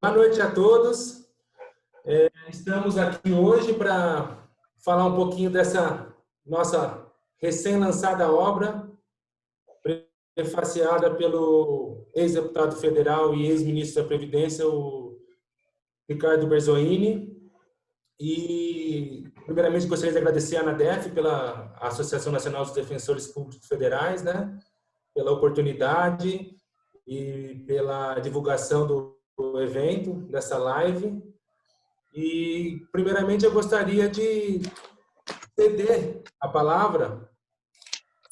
Boa noite a todos. Estamos aqui hoje para falar um pouquinho dessa nossa recém-lançada obra, prefaciada pelo ex-deputado federal e ex-ministro da Previdência, o Ricardo Berzoini. E, primeiramente, gostaria de agradecer à ANADEF, pela Associação Nacional dos Defensores Públicos Federais, né, pela oportunidade e pela divulgação do evento, dessa live. E, primeiramente, eu gostaria de ceder a palavra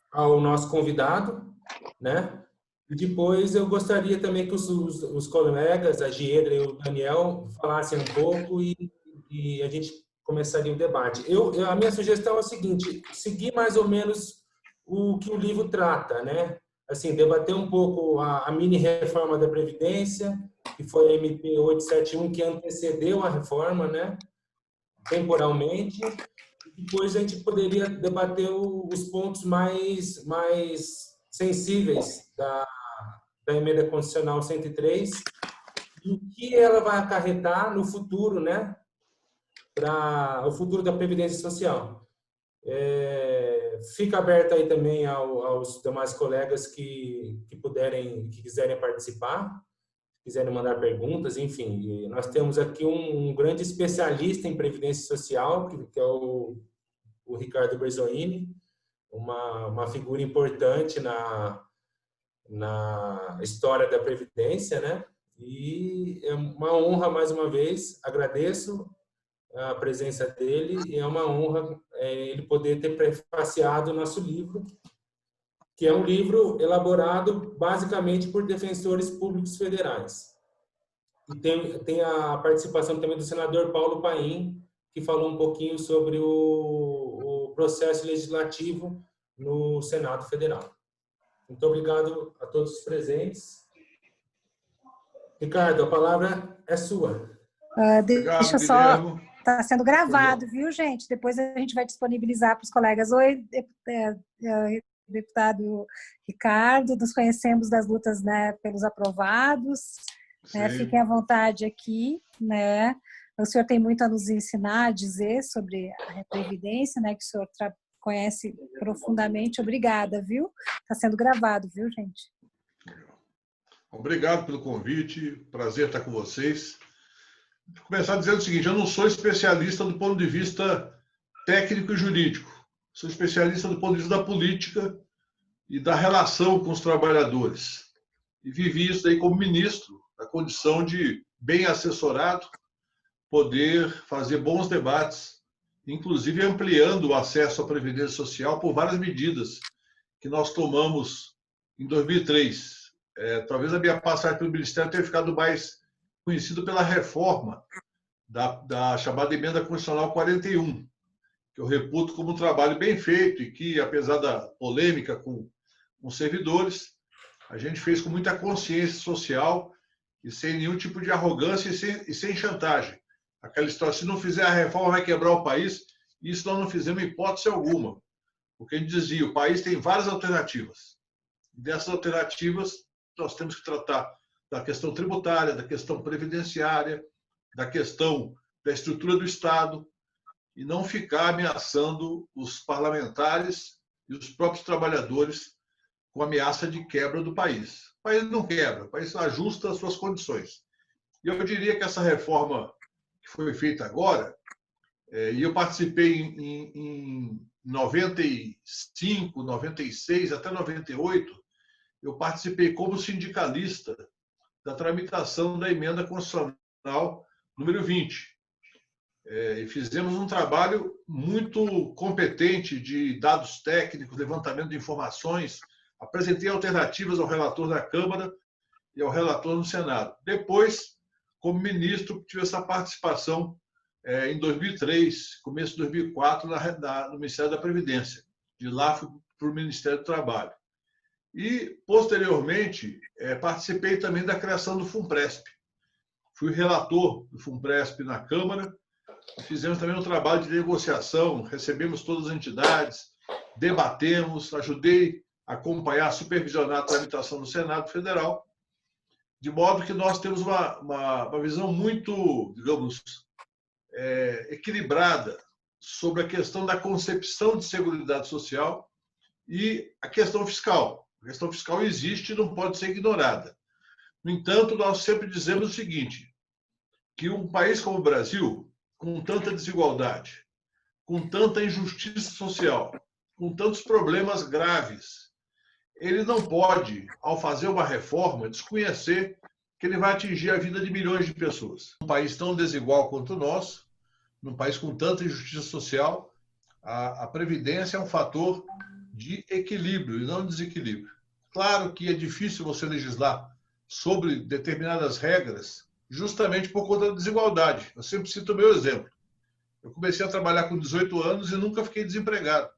ao nosso convidado, né? E depois eu gostaria também que os colegas, a Giedra e o Daniel, falassem um pouco e a gente começaria o debate. A minha sugestão é a seguinte: seguir mais ou menos o que o livro trata, né? Assim, debater um pouco a mini-reforma da Previdência, que foi a MP 871, que antecedeu a reforma, né? Temporalmente. Depois a gente poderia debater os pontos mais sensíveis da emenda constitucional 103 e o que ela vai acarretar no futuro, né, para o futuro da Previdência Social. Fica aberto aí também aos demais colegas que quiserem participar, quiserem mandar perguntas, enfim. E nós temos aqui um grande especialista em Previdência Social, que é o Ricardo Berzoini, uma figura importante na história da Previdência, né? E é uma honra, mais uma vez, agradeço a presença dele, e é uma honra ele poder ter prefaciado o nosso livro, que é um livro elaborado basicamente por defensores públicos federais. E tem a participação também do senador Paulo Paim, que falou um pouquinho sobre o processo legislativo no Senado Federal. Muito obrigado a todos os presentes. Ricardo, a palavra é sua. Deixa só... Está sendo gravado, viu, gente? Depois a gente vai disponibilizar para os colegas. Oi, deputado Ricardo, nos conhecemos das lutas, né, pelos aprovados. Né? Fiquem à vontade aqui, né? O senhor tem muito a nos ensinar, a dizer sobre a Previdência, né, que o senhor conhece profundamente. Obrigada, viu? Está sendo gravado, viu, gente? Obrigado pelo convite, prazer estar com vocês. Vou começar dizendo o seguinte: eu não sou especialista do ponto de vista técnico e jurídico, sou especialista do ponto de vista da política e da relação com os trabalhadores. E vivi isso aí como ministro, a condição de, bem assessorado, poder fazer bons debates, inclusive ampliando o acesso à Previdência Social por várias medidas que nós tomamos em 2003. Talvez a minha passagem pelo Ministério tenha ficado mais conhecido pela reforma da chamada Emenda Constitucional 41, que eu reputo como um trabalho bem feito e que, apesar da polêmica com servidores, a gente fez com muita consciência social e sem nenhum tipo de arrogância e sem chantagem. Aquela história, se não fizer a reforma, vai quebrar o país. Isso nós não fizemos hipótese alguma. Porque a gente dizia, o país tem várias alternativas. E dessas alternativas, nós temos que tratar da questão tributária, da questão previdenciária, da questão da estrutura do Estado, e não ficar ameaçando os parlamentares e os próprios trabalhadores com ameaça de quebra do país. O país não quebra, o país ajusta as suas condições. E eu diria que essa reforma que foi feita agora, e eu participei em 95, 96, até 98, eu participei como sindicalista da tramitação da Emenda Constitucional número 20. E fizemos um trabalho muito competente de dados técnicos, levantamento de informações, apresentei alternativas ao relator da Câmara e ao relator no Senado. Depois, como ministro, tive essa participação em 2003, começo de 2004, no Ministério da Previdência. De lá fui para o Ministério do Trabalho. E, posteriormente, participei também da criação do FUNPRESP. Fui relator do FUNPRESP na Câmara, fizemos também um trabalho de negociação, recebemos todas as entidades, debatemos, ajudei a acompanhar, supervisionar a tramitação do Senado Federal. de modo que nós temos uma visão muito, digamos, equilibrada sobre a questão da concepção de seguridade social e a questão fiscal. A questão fiscal existe e não pode ser ignorada. No entanto, nós sempre dizemos o seguinte, que um país como o Brasil, com tanta desigualdade, com tanta injustiça social, com tantos problemas graves, ele não pode, ao fazer uma reforma, desconhecer que ele vai atingir a vida de milhões de pessoas. Um país tão desigual quanto o nosso, num país com tanta injustiça social, a previdência é um fator de equilíbrio e não de desequilíbrio. Claro que é difícil você legislar sobre determinadas regras justamente por conta da desigualdade. Eu sempre cito o meu exemplo. Eu comecei a trabalhar com 18 anos e nunca fiquei desempregado.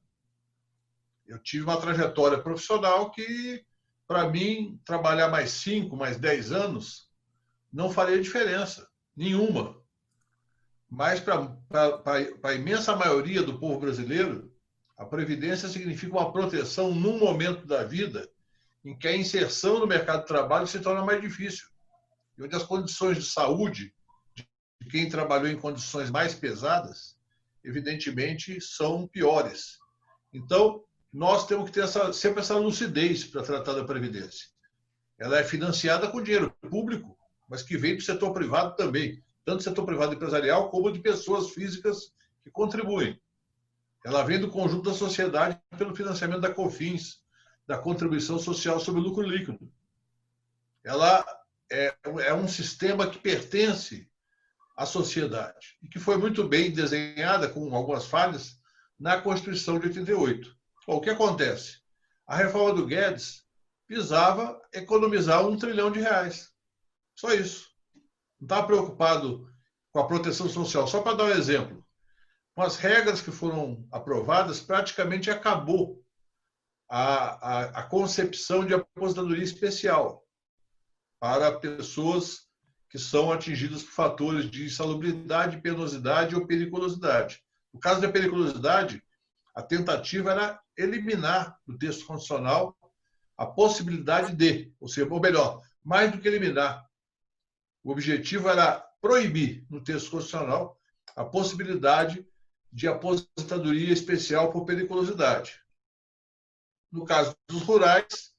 Eu tive uma trajetória profissional que, para mim, trabalhar mais 5, mais 10 anos não faria diferença nenhuma. Mas, para a imensa maioria do povo brasileiro, a Previdência significa uma proteção num momento da vida em que a inserção no mercado de trabalho se torna mais difícil. E onde as condições de saúde de quem trabalhou em condições mais pesadas, evidentemente, são piores. Então, nós temos que ter sempre essa lucidez para tratar da Previdência. Ela é financiada com dinheiro público, mas que vem do setor privado também, tanto do setor privado empresarial como de pessoas físicas que contribuem. Ela vem do conjunto da sociedade pelo financiamento da COFINS, da Contribuição Social sobre o Lucro Líquido. Ela é um sistema que pertence à sociedade e que foi muito bem desenhada, com algumas falhas, na Constituição de 88. Bom, o que acontece? A reforma do Guedes visava economizar R$1 trilhão. Só isso. Não estava preocupado com a proteção social. Só para dar um exemplo, com as regras que foram aprovadas, praticamente acabou a concepção de aposentadoria especial para pessoas que são atingidas por fatores de insalubridade, penosidade ou periculosidade. No caso da periculosidade, a tentativa era eliminar do texto constitucional a possibilidade de, ou melhor, mais do que eliminar, o objetivo era proibir no texto constitucional a possibilidade de aposentadoria especial por periculosidade. No caso dos rurais,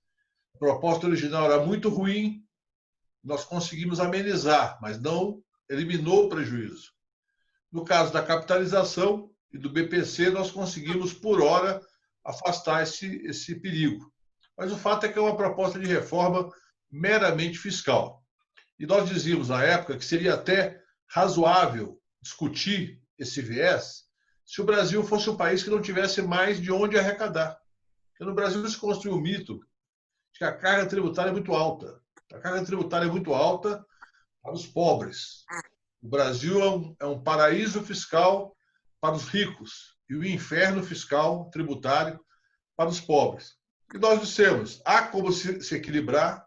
a proposta original era muito ruim, nós conseguimos amenizar, mas não eliminou o prejuízo. No caso da capitalização e do BPC, nós conseguimos, por hora, afastar esse perigo. Mas o fato é que é uma proposta de reforma meramente fiscal. E nós dizíamos, na época, que seria até razoável discutir esse viés se o Brasil fosse um país que não tivesse mais de onde arrecadar. Porque no Brasil se construiu o mito de que a carga tributária é muito alta. A carga tributária é muito alta para os pobres. O Brasil é um paraíso fiscal para os ricos e o inferno fiscal tributário para os pobres. E nós dissemos, há como se equilibrar,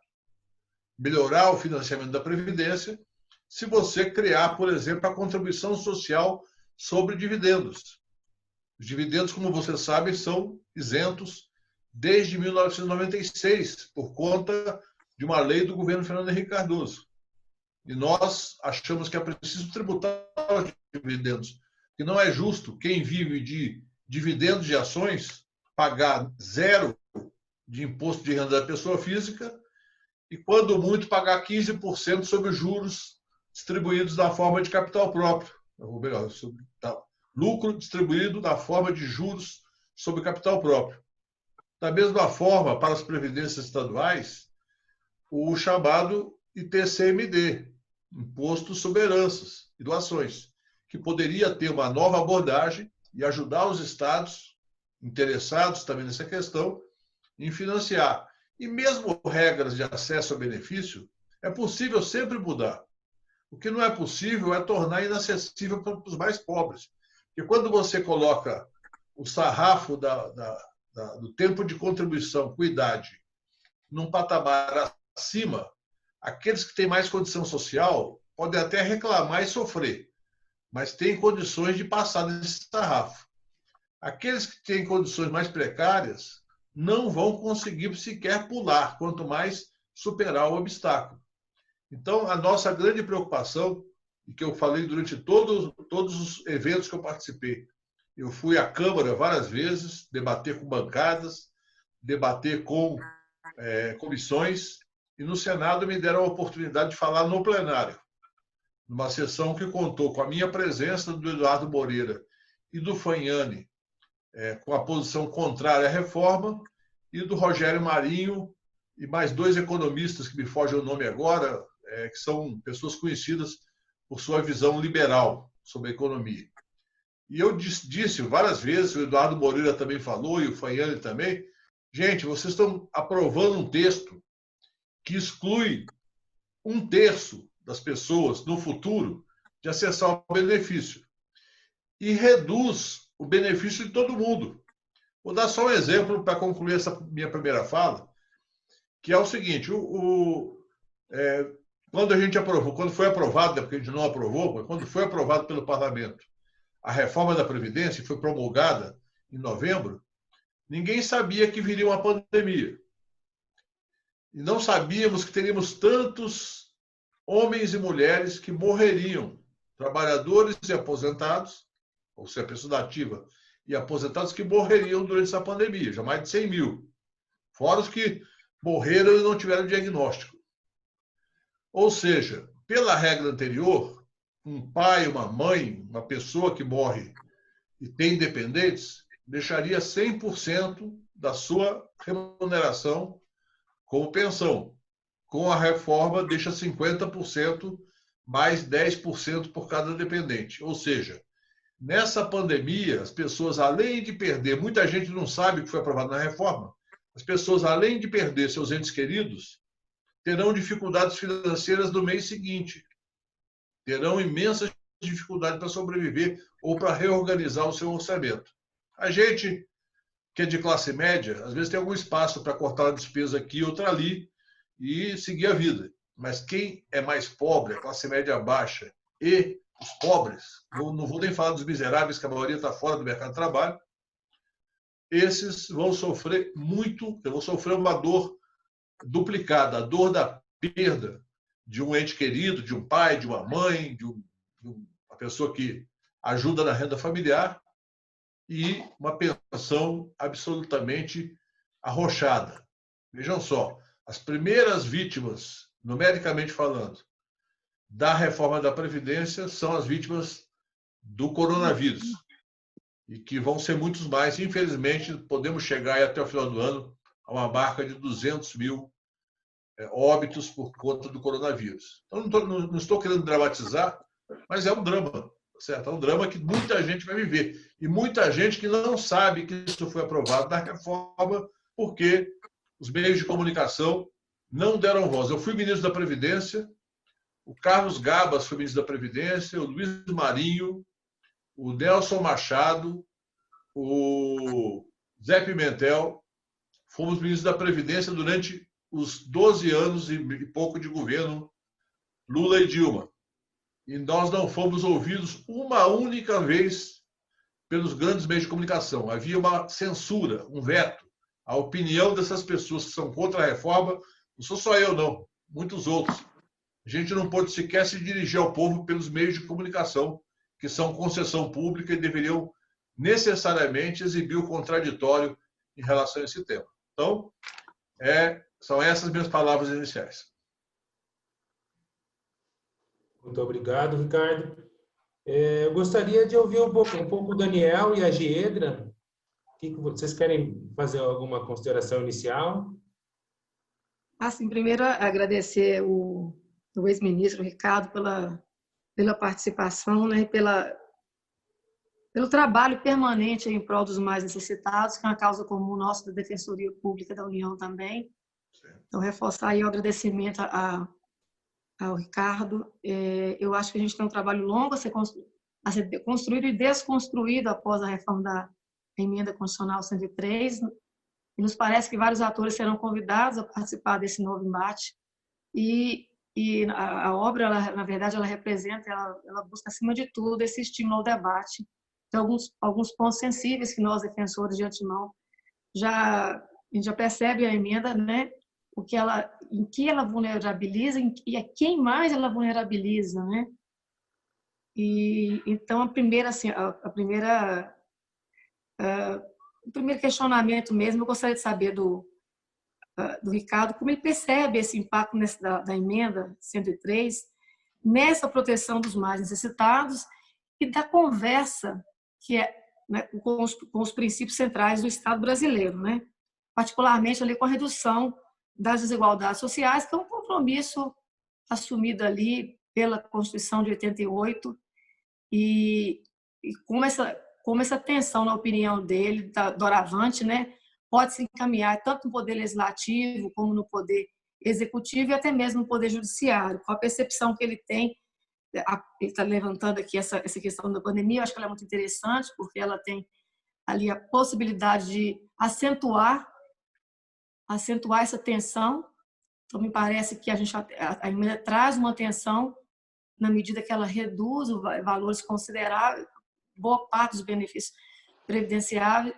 melhorar o financiamento da Previdência, se você criar, por exemplo, a contribuição social sobre dividendos. Os dividendos, como vocês sabem, são isentos desde 1996, por conta de uma lei do governo Fernando Henrique Cardoso. E nós achamos que é preciso tributar os dividendos, que não é justo quem vive de dividendos de ações pagar 0 de imposto de renda da pessoa física e, quando muito, pagar 15% sobre os juros distribuídos na forma de capital próprio. Ou melhor, lucro distribuído na forma de juros sobre capital próprio. Da mesma forma, para as previdências estaduais, o chamado ITCMD, Imposto sobre Heranças e Doações, que poderia ter uma nova abordagem e ajudar os estados interessados também nessa questão em financiar. E mesmo regras de acesso ao benefício, é possível sempre mudar. O que não é possível é tornar inacessível para os mais pobres. Porque quando você coloca o sarrafo do tempo de contribuição com idade num patamar acima, aqueles que têm mais condição social podem até reclamar e sofrer, mas têm condições de passar desse sarrafo. Aqueles que têm condições mais precárias não vão conseguir sequer pular, quanto mais superar o obstáculo. Então, a nossa grande preocupação, e que eu falei durante todos os eventos que eu participei, eu fui à Câmara várias vezes, debater com bancadas, debater com comissões, e no Senado me deram a oportunidade de falar no plenário, numa sessão que contou com a minha presença, do Eduardo Moreira e do Fanhani, com a posição contrária à reforma, e do Rogério Marinho e mais 2 economistas, que me fogem o nome agora, que são pessoas conhecidas por sua visão liberal sobre a economia. E eu disse várias vezes, o Eduardo Moreira também falou, e o Fanhani também, gente, vocês estão aprovando um texto que exclui 1/3 das pessoas no futuro de acessar o benefício e reduz o benefício de todo mundo. Vou dar só um exemplo para concluir essa minha primeira fala, que é o seguinte: quando a gente aprovou, quando foi aprovado, porque a gente não aprovou, mas quando foi aprovado pelo Parlamento a reforma da Previdência, foi promulgada em novembro, ninguém sabia que viria uma pandemia. E não sabíamos que teríamos tantos homens e mulheres que morreriam, trabalhadores e aposentados, ou seja, pessoa da ativa e aposentados que morreriam durante essa pandemia, já mais de 100 mil. Fora os que morreram e não tiveram diagnóstico. Ou seja, pela regra anterior, um pai, uma mãe, uma pessoa que morre e tem dependentes, deixaria 100% da sua remuneração como pensão. Com a reforma, deixa 50% mais 10% por cada dependente. Ou seja, nessa pandemia, as pessoas, além de perder, muita gente não sabe o que foi aprovado na reforma, as pessoas, além de perder seus entes queridos, terão dificuldades financeiras no mês seguinte. Terão imensas dificuldades para sobreviver ou para reorganizar o seu orçamento. A gente, que é de classe média, às vezes tem algum espaço para cortar uma despesa aqui, outra ali, e seguir a vida. Mas quem é mais pobre, a classe média baixa e os pobres, não vou nem falar dos miseráveis, que a maioria está fora do mercado de trabalho, esses vão sofrer muito, vão sofrer uma dor duplicada, a dor da perda de um ente querido, de um pai, de uma mãe, de uma pessoa que ajuda na renda familiar, e uma pensão absolutamente arrochada. Vejam só, as primeiras vítimas, numericamente falando, da reforma da Previdência são as vítimas do coronavírus, e que vão ser muitos mais. Infelizmente, podemos chegar até o final do ano a uma marca de 200 mil óbitos por conta do coronavírus. Então, não estou querendo dramatizar, mas é um drama, certo? É um drama que muita gente vai viver. E muita gente que não sabe que isso foi aprovado na reforma, porque os meios de comunicação não deram voz. Eu fui ministro da Previdência, o Carlos Gabas foi ministro da Previdência, o Luiz Marinho, o Nelson Machado, o Zé Pimentel, fomos ministros da Previdência durante os 12 anos e pouco de governo Lula e Dilma. E nós não fomos ouvidos uma única vez pelos grandes meios de comunicação. Havia uma censura, um veto. A opinião dessas pessoas que são contra a reforma, não sou só eu, não, muitos outros. A gente não pode sequer se dirigir ao povo pelos meios de comunicação, que são concessão pública e deveriam necessariamente exibir o contraditório em relação a esse tema. Então, são essas minhas palavras iniciais. Muito obrigado, Ricardo. Eu gostaria de ouvir um pouco o Daniel e a Giedra. Vocês querem fazer alguma consideração inicial? Assim, primeiro, agradecer o ex-ministro Ricardo pela participação, né, pelo trabalho permanente em prol dos mais necessitados, que é uma causa comum nossa da Defensoria Pública da União também. Então, reforçar aí o agradecimento ao Ricardo. Eu acho que a gente tem um trabalho longo a ser construído e desconstruído após a reforma da Emenda Constitucional 103. E nos parece que vários atores serão convidados a participar desse novo embate. E a obra, na verdade, ela representa, ela busca, acima de tudo, esse estímulo ao debate. Tem alguns pontos sensíveis que nós, defensores de antemão, a gente já percebe a emenda, né? em que ela vulnerabiliza e a quem mais ela vulnerabiliza, né? E então o primeiro questionamento mesmo, eu gostaria de saber do Ricardo como ele percebe esse impacto da emenda 103 nessa proteção dos mais necessitados e da conversa que é, né, com os princípios centrais do Estado brasileiro, né? Particularmente ali com a redução das desigualdades sociais, que é um compromisso assumido ali pela Constituição de 88 e como essa tensão, na opinião dele, doravante, né, pode se encaminhar tanto no Poder Legislativo como no Poder Executivo e até mesmo no Poder Judiciário. Com a percepção que ele tem, ele está levantando aqui essa questão da pandemia, eu acho que ela é muito interessante, porque ela tem ali a possibilidade de acentuar essa tensão. Então, me parece que a emenda traz uma tensão na medida que ela reduz valores consideráveis, boa parte dos benefícios previdenciários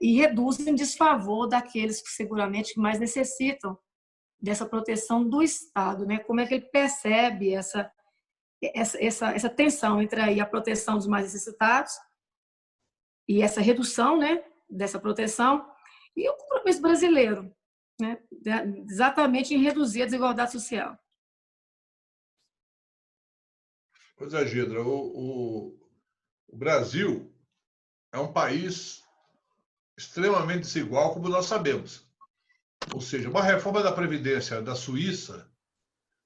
e reduz em desfavor daqueles que seguramente mais necessitam dessa proteção do Estado, né? Como é que ele percebe essa tensão entre aí a proteção dos mais necessitados e essa redução, né, dessa proteção e o compromisso brasileiro, né, exatamente em reduzir a desigualdade social. Pois é, Gedra, o Brasil é um país extremamente desigual, como nós sabemos. Ou seja, uma reforma da Previdência da Suíça,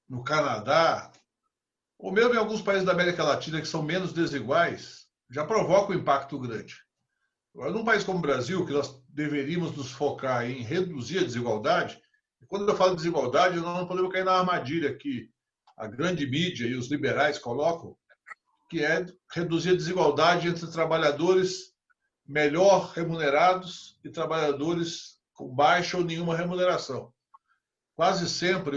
no Canadá, ou mesmo em alguns países da América Latina que são menos desiguais, já provoca um impacto grande. Agora, num país como o Brasil, que nós deveríamos nos focar em reduzir a desigualdade, e quando eu falo de desigualdade, nós não podemos cair na armadilha que a grande mídia e os liberais colocam, que é reduzir a desigualdade entre trabalhadores melhor remunerados e trabalhadores com baixa ou nenhuma remuneração. Quase sempre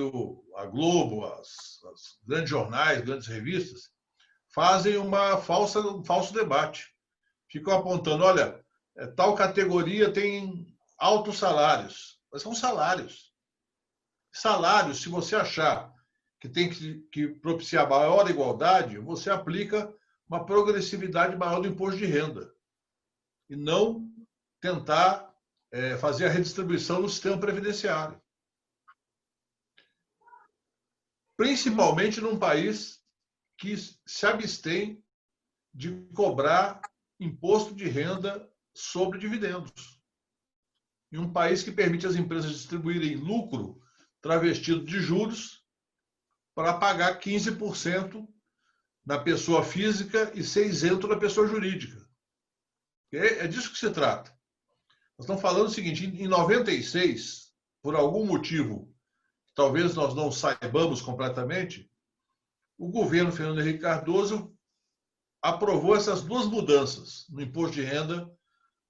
a Globo, os grandes jornais, grandes revistas, fazem um falso debate. Ficam apontando, olha, tal categoria tem altos salários. Mas são salários. Salários, se você achar que tem que propiciar maior igualdade, você aplica uma progressividade maior do imposto de renda. E não tentar fazer a redistribuição no sistema previdenciário. Principalmente num país que se abstém de cobrar imposto de renda sobre dividendos. Em um país que permite às empresas distribuírem lucro travestido de juros para pagar 15% na pessoa física e ser isento na pessoa jurídica. É disso que se trata. Nós estamos falando o seguinte, em 96, por algum motivo, talvez nós não saibamos completamente, o governo Fernando Henrique Cardoso aprovou essas duas mudanças no imposto de renda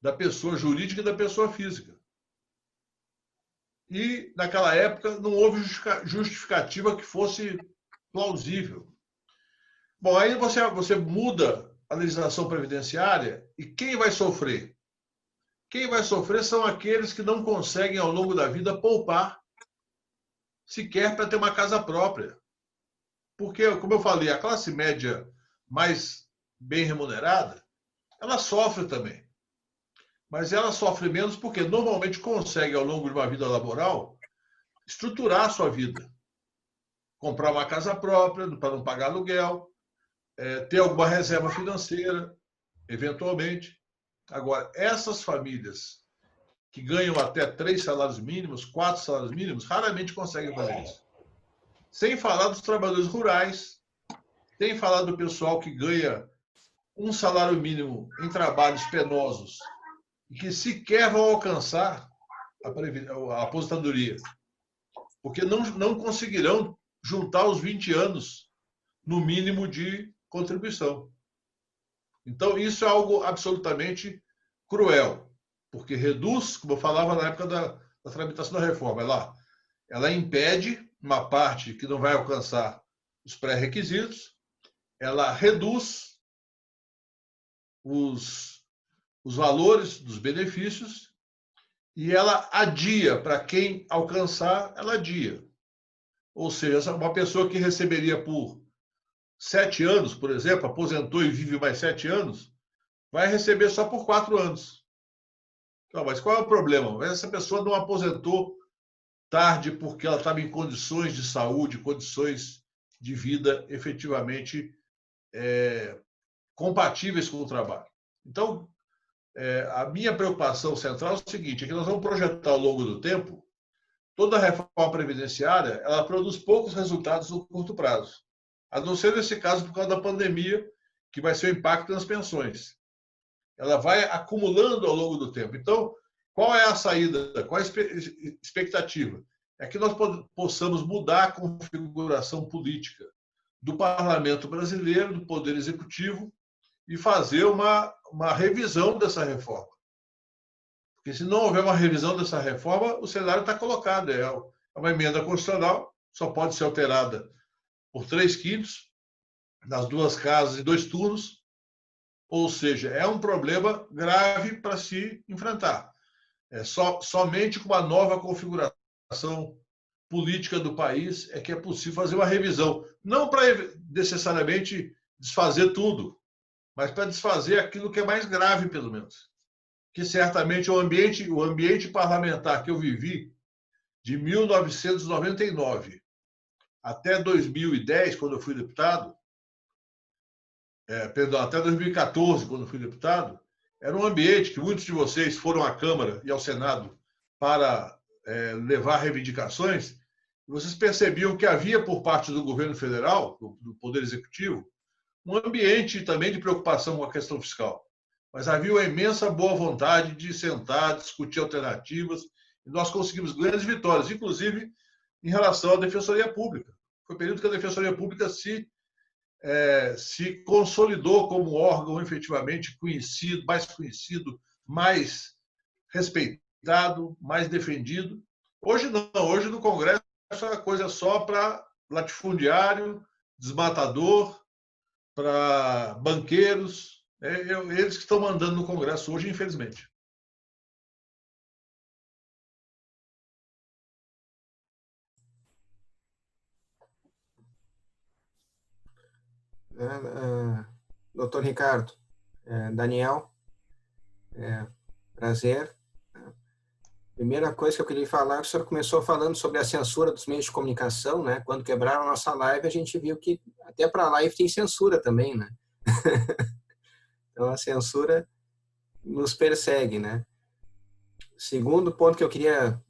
da pessoa jurídica e da pessoa física. E, naquela época, não houve justificativa que fosse plausível. Bom, aí você muda a legislação previdenciária e quem vai sofrer? Quem vai sofrer são aqueles que não conseguem, ao longo da vida, poupar sequer para ter uma casa própria. Porque, como eu falei, a classe média mais bem remunerada, ela sofre também. Mas ela sofre menos porque normalmente consegue, ao longo de uma vida laboral, estruturar a sua vida. Comprar uma casa própria para não pagar aluguel, ter alguma reserva financeira, eventualmente. Agora, essas famílias que ganham até 3 salários mínimos, 4 salários mínimos, raramente conseguem fazer isso. Sem falar dos trabalhadores rurais, sem falar do pessoal que ganha um salário mínimo em trabalhos penosos e que sequer vão alcançar a aposentadoria, porque não conseguirão juntar os 20 anos no mínimo de contribuição. Então, isso é algo absolutamente cruel, porque reduz, como eu falava na época da tramitação da reforma, ela impede uma parte que não vai alcançar os pré-requisitos, ela reduz os valores dos benefícios e ela adia, para quem alcançar, ela adia. Ou seja, uma pessoa que receberia por 7 anos, por exemplo, aposentou e vive mais 7 anos, vai receber só por 4 anos. Então, mas qual é o problema? Essa pessoa não aposentou tarde porque ela estava em condições de saúde, condições de vida efetivamente compatíveis com o trabalho. Então, a minha preocupação central é o seguinte, é que nós vamos projetar ao longo do tempo, toda a reforma previdenciária, ela produz poucos resultados no curto prazo. A não ser nesse caso por causa da pandemia, que vai ser o impacto nas pensões. Ela vai acumulando ao longo do tempo. Então, qual é a saída? Qual é a expectativa? É que nós possamos mudar a configuração política do parlamento brasileiro, do Poder Executivo, e fazer uma revisão dessa reforma. Porque se não houver uma revisão dessa reforma, o cenário está colocado. É uma emenda constitucional, só pode ser alterada por 3/5 nas 2 casas em 2 turnos, ou seja, é um problema grave para se enfrentar. Somente com uma nova configuração política do país é que é possível fazer uma revisão. Não para necessariamente desfazer tudo, mas para desfazer aquilo que é mais grave, pelo menos. Que certamente o ambiente parlamentar que eu vivi de 1999 até 2010, quando eu fui deputado, até 2014, quando eu fui deputado, era um ambiente que muitos de vocês foram à Câmara e ao Senado para levar reivindicações, e vocês percebiam que havia por parte do governo federal, do Poder Executivo, um ambiente também de preocupação com a questão fiscal. Mas havia uma imensa boa vontade de sentar, discutir alternativas, e nós conseguimos grandes vitórias, inclusive em relação à Defensoria Pública. Foi o período que a Defensoria Pública se consolidou como órgão efetivamente conhecido, mais respeitado, mais defendido. Hoje não, hoje no Congresso é uma coisa só para latifundiário, desmatador, para banqueiros, eles que estão mandando no Congresso hoje, infelizmente. Doutor Ricardo, Daniel, prazer. Primeira coisa que eu queria falar, o senhor começou falando sobre a censura dos meios de comunicação, né? Quando quebraram a nossa live, a gente viu que até para a live tem censura também, né? Então, a censura nos persegue, né? Segundo ponto que eu queria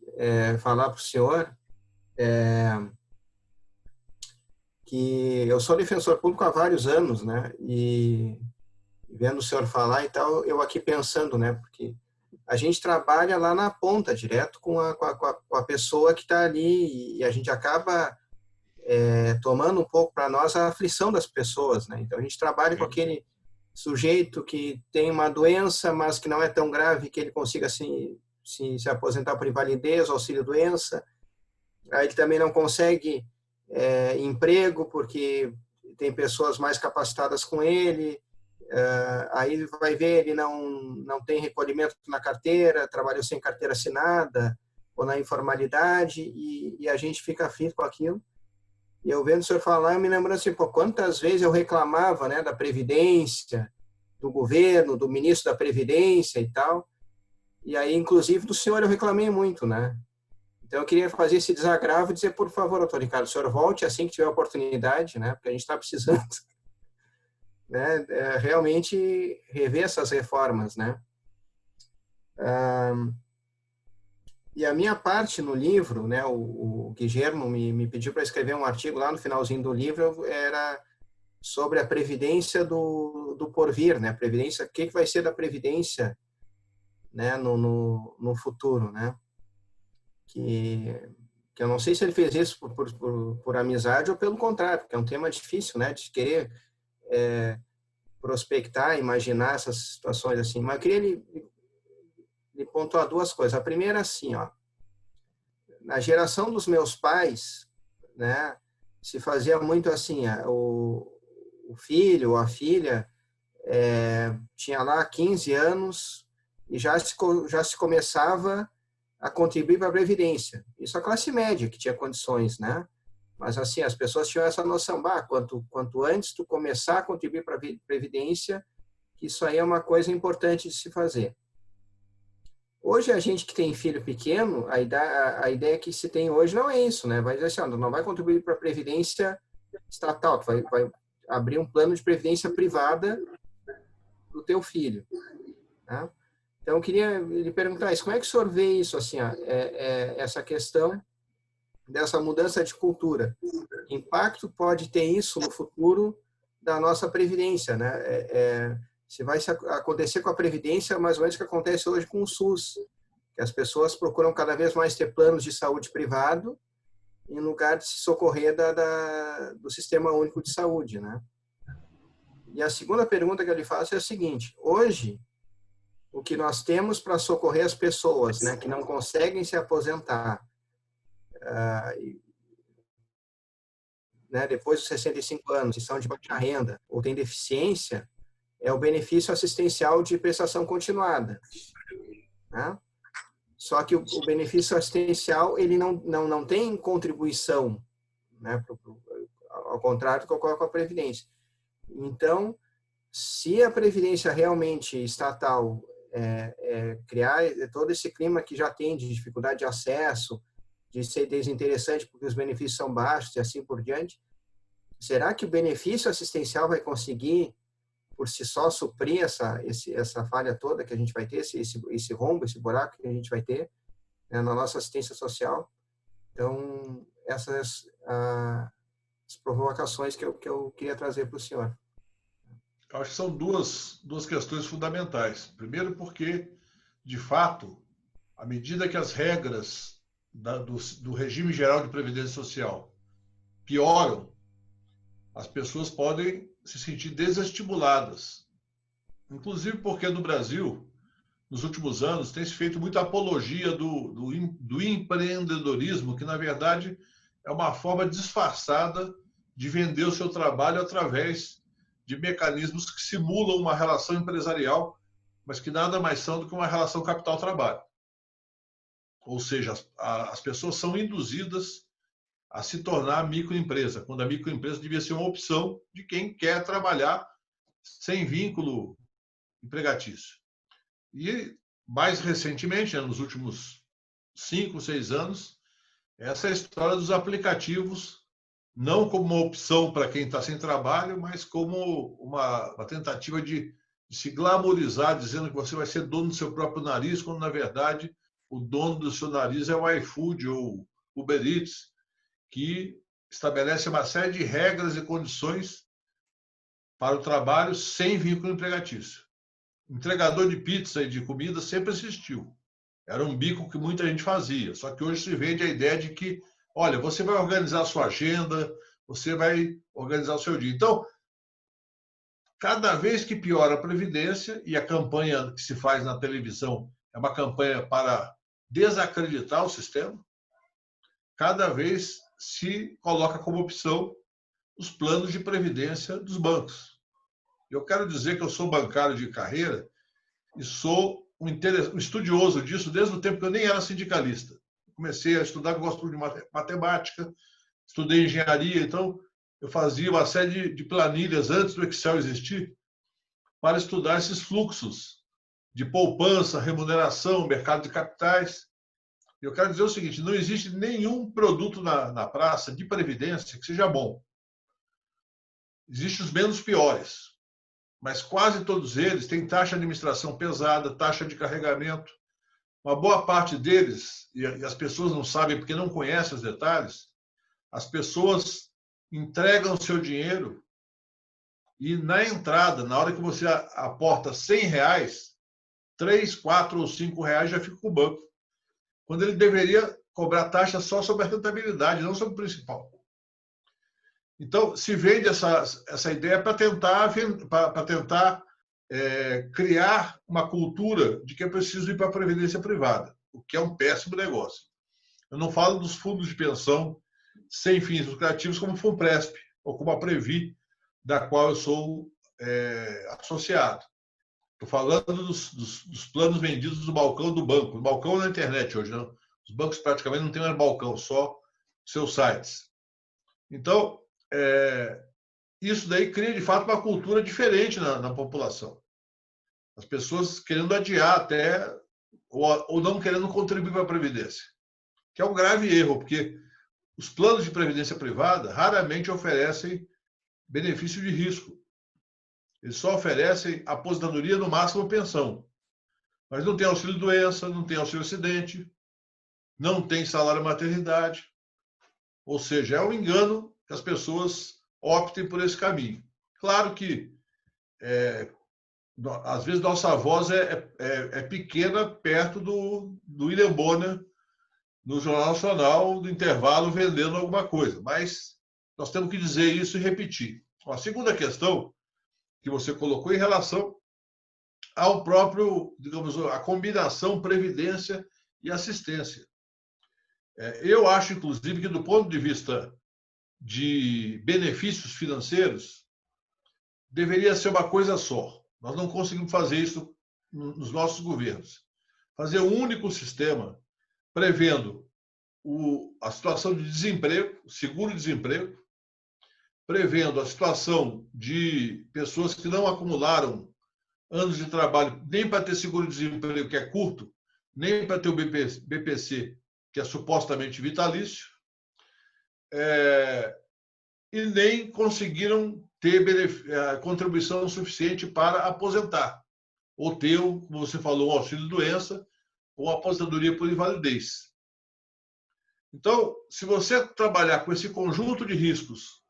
falar para o senhor que eu sou defensor público há vários anos, né? E vendo o senhor falar e tal, eu aqui pensando, né? Porque a gente trabalha lá na ponta, direto com a pessoa que está ali, e a gente acaba tomando um pouco para nós a aflição das pessoas, né? Então, a gente trabalha com aquele sujeito que tem uma doença, mas que não é tão grave que ele consiga se aposentar por invalidez, auxílio-doença. Aí ele também não consegue emprego, porque tem pessoas mais capacitadas com ele. Aí vai ver, ele não tem recolhimento na carteira, trabalhou sem carteira assinada, ou na informalidade, e a gente fica aflito com aquilo. E eu vendo o senhor falar, eu me lembro assim, pô, quantas vezes eu reclamava, né, da Previdência, do governo, do ministro da Previdência e tal. E aí, inclusive, do senhor eu reclamei muito, né? Então, eu queria fazer esse desagravo e dizer, por favor, doutor Ricardo, o senhor volte assim que tiver oportunidade, né? Porque a gente está precisando, né? Realmente rever essas reformas, né? E a minha parte no livro, né? O Guilherme me pediu para escrever um artigo lá no finalzinho do livro, era sobre a previdência do porvir, né? Previdência, o que vai ser da previdência, né? No futuro, né? Que eu não sei se ele fez isso por amizade ou pelo contrário, porque é um tema difícil, né, de querer prospectar, imaginar essas situações assim. Mas eu queria lhe pontuar duas coisas. A primeira, assim, ó, na geração dos meus pais, né, se fazia muito assim, o filho ou a filha tinha lá 15 anos e já se começava a contribuir para a Previdência. Isso a classe média que tinha condições, né? Mas, assim, as pessoas tinham essa noção, quanto antes tu começar a contribuir para a Previdência, que isso aí é uma coisa importante de se fazer. Hoje, a gente que tem filho pequeno, a ideia que se tem hoje não é isso, né? Vai dizer assim, não vai contribuir para a Previdência estatal, tu vai abrir um plano de Previdência privada para o teu filho, né? Então, eu queria lhe perguntar isso, como é que o senhor vê isso, assim, essa questão dessa mudança de cultura? Que impacto pode ter isso no futuro da nossa Previdência, né? Se vai acontecer com a Previdência, mais ou menos o que acontece hoje com o SUS, que as pessoas procuram cada vez mais ter planos de saúde privado em lugar de se socorrer do Sistema Único de Saúde, né? E a segunda pergunta que eu lhe faço é a seguinte, hoje, o que nós temos para socorrer as pessoas, né, que não conseguem se aposentar, né, depois dos 65 anos, que são de baixa renda ou têm deficiência, é o benefício assistencial de prestação continuada, né? Só que o benefício assistencial, ele não tem contribuição, né, ao contrário do que ocorre com a Previdência. Então, se a Previdência realmente estatal criar todo esse clima que já tem de dificuldade de acesso, de ser desinteressante porque os benefícios são baixos e assim por diante, será que o benefício assistencial vai conseguir, por si só, suprir essa falha toda que a gente vai ter, esse rombo, esse buraco que a gente vai ter, né, na nossa assistência social? Então, essas as provocações que eu queria trazer para o senhor. Eu acho que são duas questões fundamentais. Primeiro, porque, de fato, à medida que as regras do regime geral de previdência social pioram, as pessoas podem se sentir desestimuladas. Inclusive porque no Brasil, nos últimos anos, tem se feito muita apologia do empreendedorismo, que, na verdade, é uma forma disfarçada de vender o seu trabalho através de mecanismos que simulam uma relação empresarial, mas que nada mais são do que uma relação capital-trabalho. Ou seja, as pessoas são induzidas a se tornar microempresa, quando a microempresa devia ser uma opção de quem quer trabalhar sem vínculo empregatício. E, mais recentemente, nos últimos 5, 6 anos, essa história dos aplicativos, não como uma opção para quem está sem trabalho, mas como uma tentativa de se glamorizar, dizendo que você vai ser dono do seu próprio nariz, quando, na verdade, o dono do seu nariz é o iFood ou Uber Eats, que estabelece uma série de regras e condições para o trabalho sem vínculo empregatício. Entregador de pizza e de comida sempre existiu. Era um bico que muita gente fazia. Só que hoje se vende a ideia de que, olha, você vai organizar a sua agenda, você vai organizar o seu dia. Então, cada vez que piora a Previdência, e a campanha que se faz na televisão é uma campanha para desacreditar o sistema, cada vez se coloca como opção os planos de previdência dos bancos. Eu quero dizer que eu sou bancário de carreira e sou um estudioso disso desde o tempo que eu nem era sindicalista. Comecei a estudar, gosto de matemática, estudei engenharia, então eu fazia uma série de planilhas antes do Excel existir para estudar esses fluxos de poupança, remuneração, mercado de capitais. Eu quero dizer o seguinte, não existe nenhum produto na praça de previdência que seja bom. Existem os menos piores, mas quase todos eles têm taxa de administração pesada, taxa de carregamento. Uma boa parte deles, e as pessoas não sabem porque não conhecem os detalhes, as pessoas entregam o seu dinheiro e na entrada, na hora que você aporta R$100, 3, 4 ou 5 reais já fica com o banco. Quando ele deveria cobrar taxa só sobre a rentabilidade, não sobre o principal. Então, se vende essa ideia para tentar criar uma cultura de que é preciso ir para a previdência privada, o que é um péssimo negócio. Eu não falo dos fundos de pensão sem fins lucrativos como o Funpresp ou como a Previ, da qual eu sou associado. Estou falando dos planos vendidos no balcão do banco. No balcão na internet hoje. Não? Os bancos praticamente não têm mais balcão, só seus sites. Então, isso daí cria, de fato, uma cultura diferente na população. As pessoas querendo adiar até, ou não querendo contribuir para a Previdência. Que é um grave erro, porque os planos de previdência privada raramente oferecem benefício de risco. Eles só oferecem aposentadoria, no máximo pensão. Mas não tem auxílio-doença, não tem auxílio-acidente, não tem salário-maternidade. Ou seja, é um engano que as pessoas optem por esse caminho. Claro que, às vezes, nossa voz é pequena perto do William Bonner, no Jornal Nacional, no intervalo, vendendo alguma coisa. Mas nós temos que dizer isso e repetir. A segunda questão que você colocou em relação ao próprio, digamos, a combinação previdência e assistência. Eu acho, inclusive, que do ponto de vista de benefícios financeiros, deveria ser uma coisa só. Nós não conseguimos fazer isso nos nossos governos. Fazer um único sistema prevendo a situação de desemprego, seguro-desemprego, prevendo a situação de pessoas que não acumularam anos de trabalho nem para ter seguro-desemprego, que é curto, nem para ter o BPC, que é supostamente vitalício, e nem conseguiram ter contribuição suficiente para aposentar, ou ter, como você falou, um auxílio-doença ou aposentadoria por invalidez. Então, se você trabalhar com esse conjunto de riscos,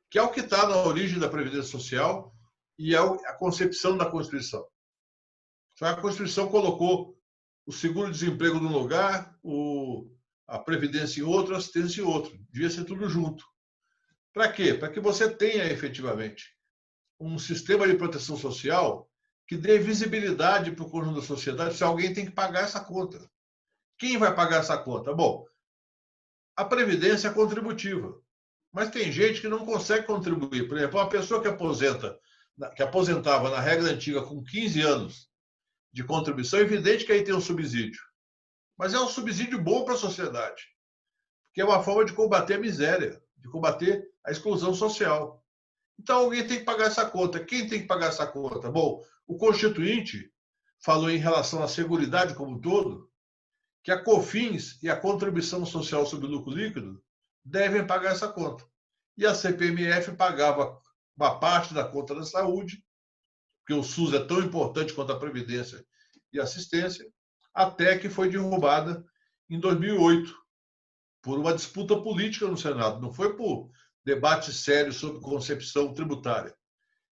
que é o que está na origem da Previdência Social e é a concepção da Constituição. A Constituição colocou o seguro-desemprego num lugar, a Previdência em outro, a assistência em outro. Devia ser tudo junto. Para quê? Para que você tenha, efetivamente, um sistema de proteção social que dê visibilidade para o conjunto da sociedade se alguém tem que pagar essa conta. Quem vai pagar essa conta? Bom, a Previdência é contributiva. Mas tem gente que não consegue contribuir. Por exemplo, uma pessoa que aposentava na regra antiga com 15 anos de contribuição, é evidente que aí tem um subsídio. Mas é um subsídio bom para a sociedade, porque é uma forma de combater a miséria, de combater a exclusão social. Então, alguém tem que pagar essa conta. Quem tem que pagar essa conta? Bom, o Constituinte falou em relação à Seguridade como um todo, que a COFINS e a Contribuição Social sobre o Lucro Líquido devem pagar essa conta. E a CPMF pagava uma parte da conta da saúde, porque o SUS é tão importante quanto a Previdência e a assistência, até que foi derrubada em 2008, por uma disputa política no Senado. Não foi por debate sério sobre concepção tributária.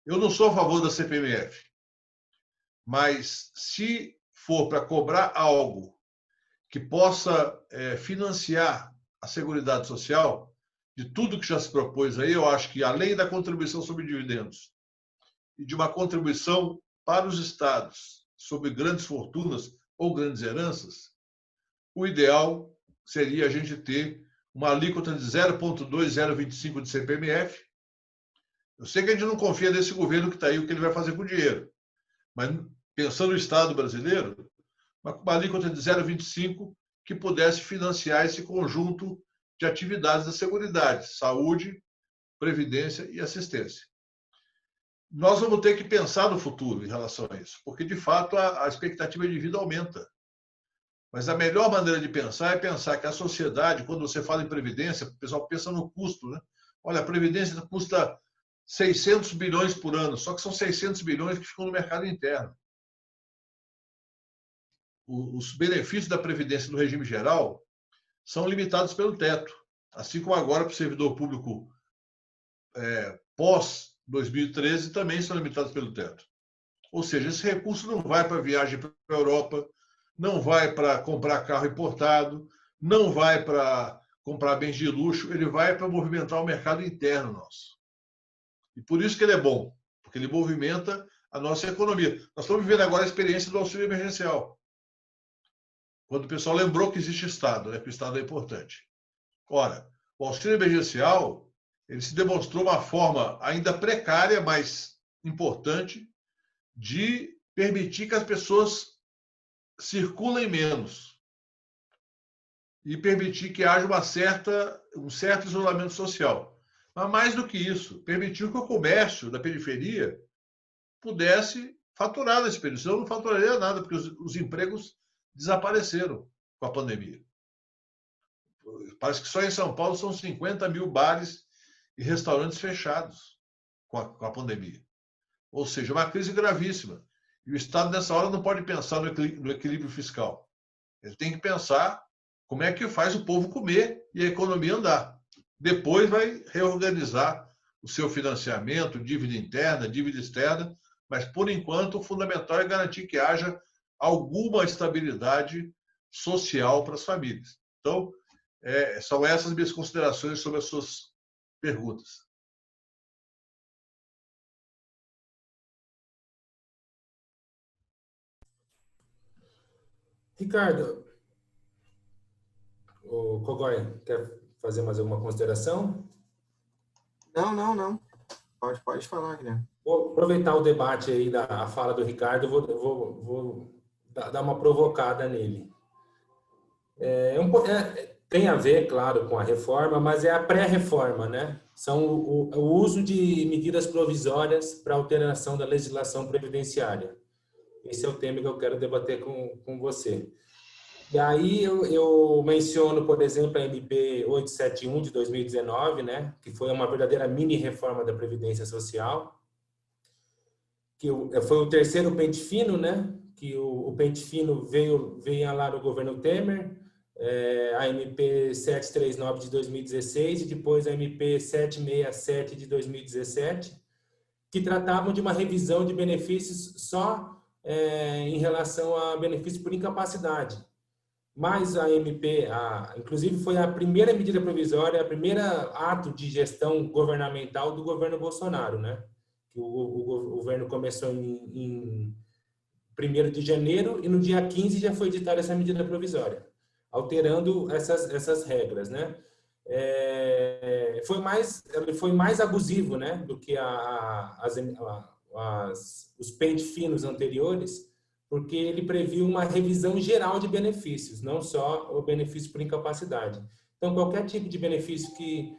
Eu não sou a favor da CPMF, mas se for para cobrar algo que possa financiar a Seguridade Social, de tudo que já se propôs aí, eu acho que, além da contribuição sobre dividendos e de uma contribuição para os estados sobre grandes fortunas ou grandes heranças, o ideal seria a gente ter uma alíquota de 0,2, 0,25 de CPMF. Eu sei que a gente não confia nesse governo que está aí, o que ele vai fazer com o dinheiro, mas pensando no Estado brasileiro, uma alíquota de 0,25 que pudesse financiar esse conjunto de atividades da Seguridade, saúde, previdência e assistência. Nós vamos ter que pensar no futuro em relação a isso, porque, de fato, a expectativa de vida aumenta. Mas a melhor maneira de pensar é pensar que a sociedade, quando você fala em previdência, o pessoal pensa no custo, né? Olha, a previdência custa 600 bilhões por ano, só que são 600 bilhões que ficam no mercado interno. Os benefícios da previdência do regime geral são limitados pelo teto, assim como agora para o servidor público pós-2013 também são limitados pelo teto. Ou seja, esse recurso não vai para viagem para a Europa, não vai para comprar carro importado, não vai para comprar bens de luxo, ele vai para movimentar o mercado interno nosso. E por isso que ele é bom, porque ele movimenta a nossa economia. Nós estamos vivendo agora a experiência do auxílio emergencial, quando o pessoal lembrou que existe Estado, né, que o Estado é importante. Ora, o auxílio emergencial ele se demonstrou uma forma ainda precária, mas importante, de permitir que as pessoas circulem menos e permitir que haja um certo isolamento social. Mas mais do que isso, permitir que o comércio da periferia pudesse faturar nesse período. Senão não faturaria nada, porque os empregos desapareceram com a pandemia. Parece que só em São Paulo são 50 mil bares e restaurantes fechados com a pandemia. Ou seja, uma crise gravíssima. E o Estado, nessa hora, não pode pensar no equilíbrio fiscal. Ele tem que pensar como é que faz o povo comer e a economia andar. Depois vai reorganizar o seu financiamento, dívida interna, dívida externa, mas, por enquanto, o fundamental é garantir que haja alguma estabilidade social para as famílias. Então, são essas minhas considerações sobre as suas perguntas. Ricardo, o Cogói, quer fazer mais alguma consideração? Não. Pode falar, Guilherme. Vou aproveitar o debate aí da fala do Ricardo, vou dar uma provocada nele. Tem a ver, claro, com a reforma, mas é a pré-reforma, né? São o uso de medidas provisórias para alteração da legislação previdenciária. Esse é o tema que eu quero debater com você. E aí eu menciono, por exemplo, a MP 871 de 2019, né? Que foi uma verdadeira mini-reforma da Previdência Social, que foi o terceiro pente fino, né? Que o pente fino veio lá no governo Temer, a MP 739 de 2016 e depois a MP 767 de 2017, que tratavam de uma revisão de benefícios só em relação a benefício por incapacidade. Mas a MP, inclusive foi a primeira medida provisória, a primeira ato de gestão governamental do governo Bolsonaro, né? Que o governo começou em 1º de janeiro e no dia 15 já foi editada essa medida provisória, alterando essas regras, né? Ele foi mais abusivo, né, do que os pente finos anteriores, porque ele previu uma revisão geral de benefícios, não só o benefício por incapacidade. Então, qualquer tipo de benefício que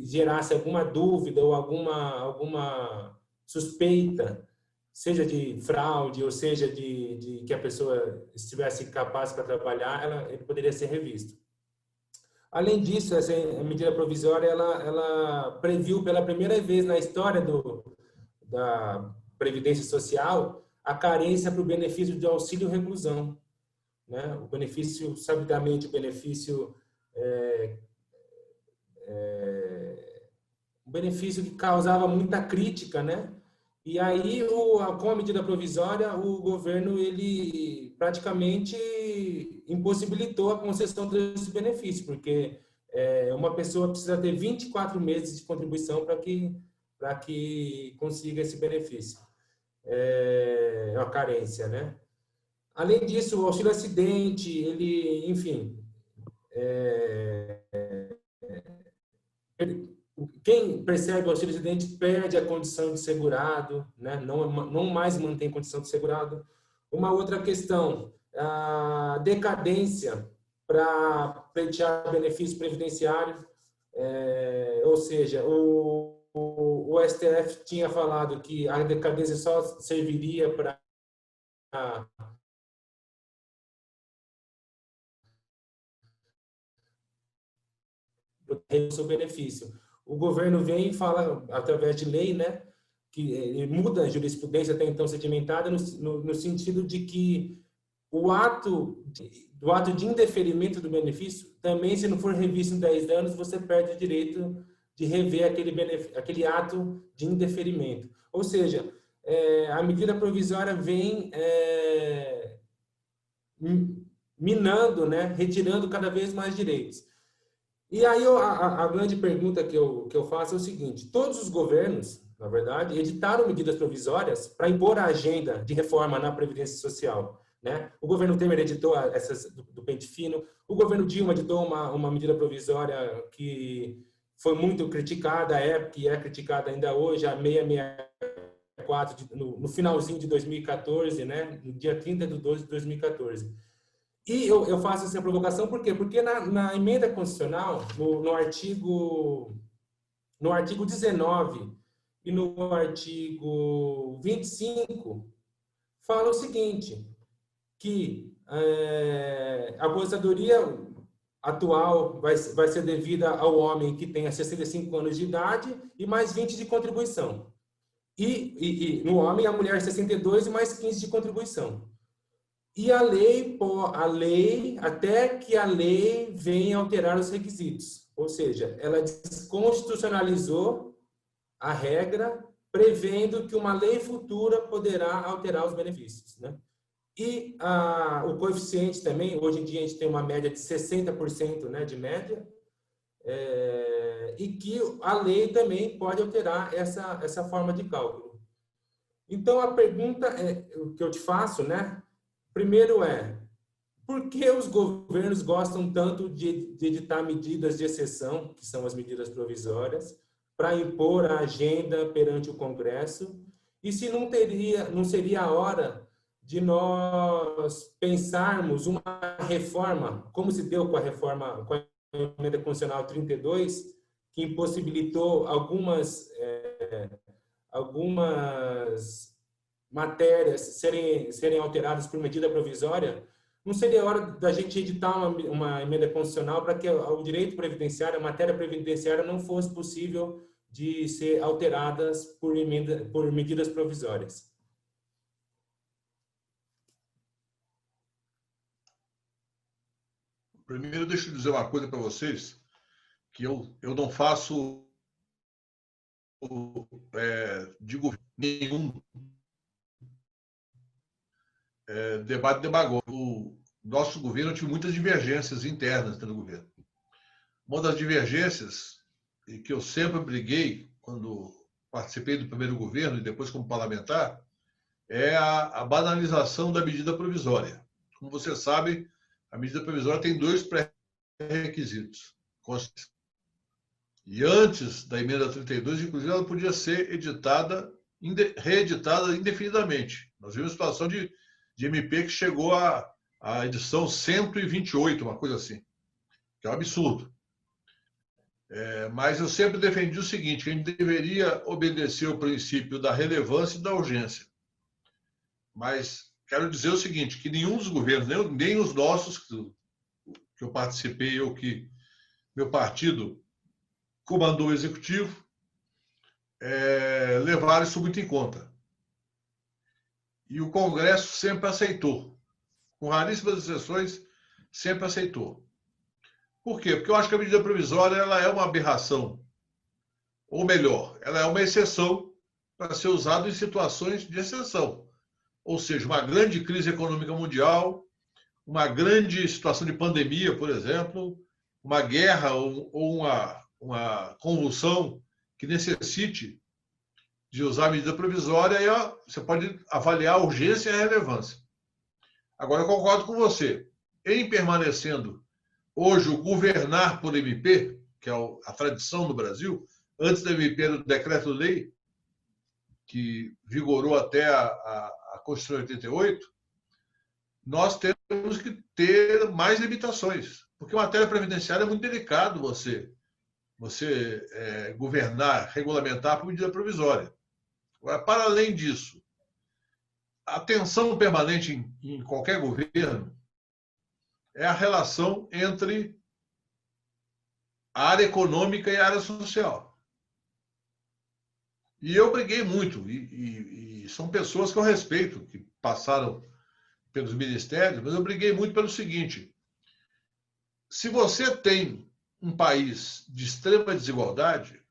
gerasse alguma dúvida ou alguma suspeita, seja de fraude ou seja de que a pessoa estivesse capaz para trabalhar, ele poderia ser revisto. Além disso, essa medida provisória ela previu pela primeira vez na história da Previdência Social a carência para o benefício de auxílio-reclusão, né? O benefício, sabidamente, o benefício um benefício que causava muita crítica, né? E aí, com a medida provisória, o governo ele praticamente impossibilitou a concessão desse benefício, porque uma pessoa precisa ter 24 meses de contribuição para que consiga esse benefício. É uma carência, né? Além disso, o auxílio acidente, ele, enfim, quem percebe o auxílio acidente perde a condição de segurado, né? Não mais mantém condição de segurado. Uma outra questão, a decadência para pleitear benefício previdenciário, ou seja, o STF tinha falado que a decadência só serviria para o seu benefício. O governo vem e fala, através de lei, né, que muda a jurisprudência até então sedimentada no sentido de que o ato de indeferimento do benefício, também, se não for revisto em 10 anos, você perde o direito de rever aquele ato de indeferimento. Ou seja, a medida provisória vem minando, né, retirando cada vez mais direitos. E aí a grande pergunta que eu faço é o seguinte: todos os governos, na verdade, editaram medidas provisórias para impor a agenda de reforma na Previdência Social, né? O governo Temer editou essas do pente fino, o governo Dilma editou uma medida provisória que foi muito criticada à época e é criticada ainda hoje, a 664 64, no finalzinho de 2014, né? No dia 30/12 de 2014. E eu faço essa provocação por quê? Porque na emenda constitucional, no artigo 19 e no artigo 25, fala o seguinte, que a aposentadoria atual vai ser devida ao homem que tenha 65 anos de idade e mais 20 de contribuição. E no homem, a mulher 62 e mais 15 de contribuição. E a lei, até que a lei venha alterar os requisitos. Ou seja, ela desconstitucionalizou a regra, prevendo que uma lei futura poderá alterar os benefícios, né? E o coeficiente também, hoje em dia a gente tem uma média de 60%, né, de média, e que a lei também pode alterar essa forma de cálculo. Então, a pergunta que eu te faço, né, primeiro por que os governos gostam tanto de editar medidas de exceção, que são as medidas provisórias, para impor a agenda perante o Congresso? E se não seria a hora de nós pensarmos uma reforma, como se deu com a reforma, com a emenda constitucional 32, que impossibilitou algumas matérias serem alteradas por medida provisória? Não seria hora da gente editar uma emenda constitucional para que o direito previdenciário, a matéria previdenciária, não fosse possível de ser alteradas por medidas provisórias? Primeiro, deixa eu dizer uma coisa para vocês, que eu não faço de governo nenhum debate demagógico. O nosso governo tive muitas divergências internas dentro do governo. Uma das divergências, e que eu sempre briguei quando participei do primeiro governo e depois como parlamentar, é a banalização da medida provisória. Como você sabe, a medida provisória tem 2 pré-requisitos. E antes da emenda 32, inclusive, ela podia ser reeditada indefinidamente. Nós vimos a situação de MP que chegou à edição 128, uma coisa assim, que é um absurdo. Mas eu sempre defendi o seguinte, que a gente deveria obedecer o princípio da relevância e da urgência. Mas quero dizer o seguinte, que nenhum dos governos, nem os nossos, que eu participei ou que meu partido comandou o executivo, levaram isso muito em conta. E o Congresso sempre aceitou. Com raríssimas exceções, sempre aceitou. Por quê? Porque eu acho que a medida provisória ela é uma aberração. Ou melhor, ela é uma exceção para ser usada em situações de exceção. Ou seja, uma grande crise econômica mundial, uma grande situação de pandemia, por exemplo, uma guerra ou uma convulsão que necessite de usar a medida provisória, e você pode avaliar a urgência e a relevância. Agora, eu concordo com você. Em permanecendo hoje o governar por MP, que é a tradição no Brasil, antes da MP era o decreto-lei, que vigorou até a Constituição de 88, nós temos que ter mais limitações, porque a matéria previdenciária é muito delicado você governar, regulamentar por medida provisória. Agora, para além disso, a tensão permanente em qualquer governo é a relação entre a área econômica e a área social. E eu briguei muito, e são pessoas que eu respeito, que passaram pelos ministérios, mas eu briguei muito pelo seguinte: se você tem um país de extrema desigualdade,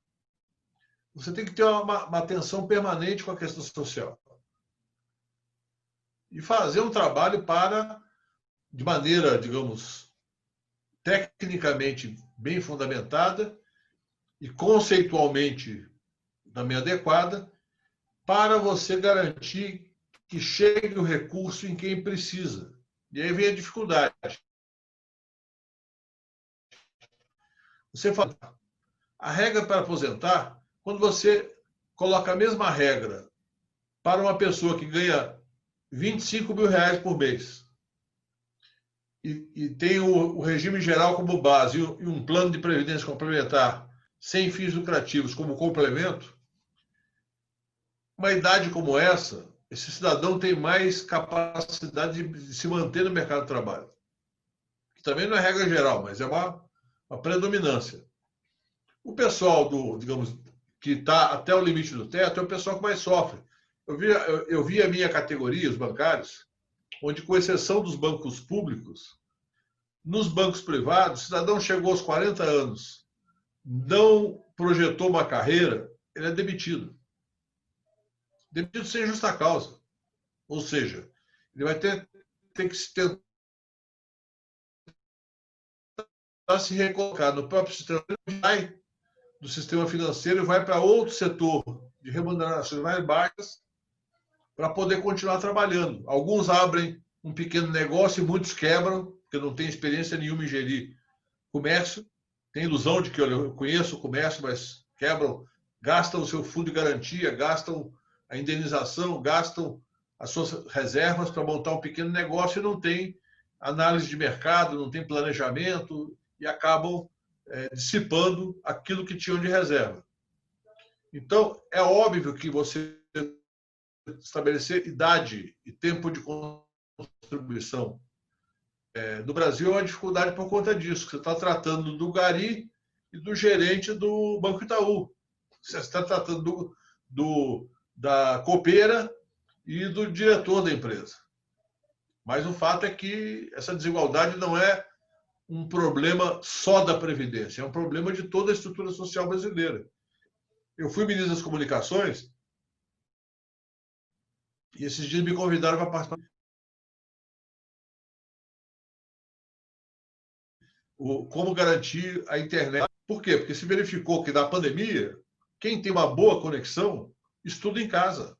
você tem que ter uma atenção permanente com a questão social. E fazer um trabalho de maneira, digamos, tecnicamente bem fundamentada e conceitualmente também adequada, para você garantir que chegue o recurso em quem precisa. E aí vem a dificuldade. Você fala, a regra para aposentar, quando você coloca a mesma regra para uma pessoa que ganha 25 mil reais por mês e tem o regime geral como base e um plano de previdência complementar sem fins lucrativos como complemento, uma idade como essa, esse cidadão tem mais capacidade de se manter no mercado de trabalho. Que também não é regra geral, mas é uma predominância. O pessoal digamos, que está até o limite do teto é o pessoal que mais sofre. Eu vi a minha categoria, os bancários, onde, com exceção dos bancos públicos, nos bancos privados, o cidadão chegou aos 40 anos, não projetou uma carreira, ele é demitido. Demitido sem justa causa. Ou seja, ele vai ter que tentar se recolocar no próprio sistema, vai do sistema financeiro e vai para outro setor de remunerações mais baixas para poder continuar trabalhando. Alguns abrem um pequeno negócio e muitos quebram, porque não tem experiência nenhuma em gerir comércio. Tem ilusão de que eu conheço o comércio, mas quebram, gastam o seu fundo de garantia, gastam a indenização, gastam as suas reservas para montar um pequeno negócio e não tem análise de mercado, não tem planejamento e acabam dissipando aquilo que tinham de reserva. Então, é óbvio que você estabelecer idade e tempo de contribuição no Brasil é uma dificuldade por conta disso. Você está tratando do gari e do gerente do Banco Itaú. Você está tratando da copeira e do diretor da empresa. Mas o fato é que essa desigualdade não é um problema só da Previdência, é um problema de toda a estrutura social brasileira. Eu fui ministro das Comunicações e esses dias me convidaram para participar. Como garantir a internet. Por quê? Porque se verificou que na pandemia, quem tem uma boa conexão, estuda em casa.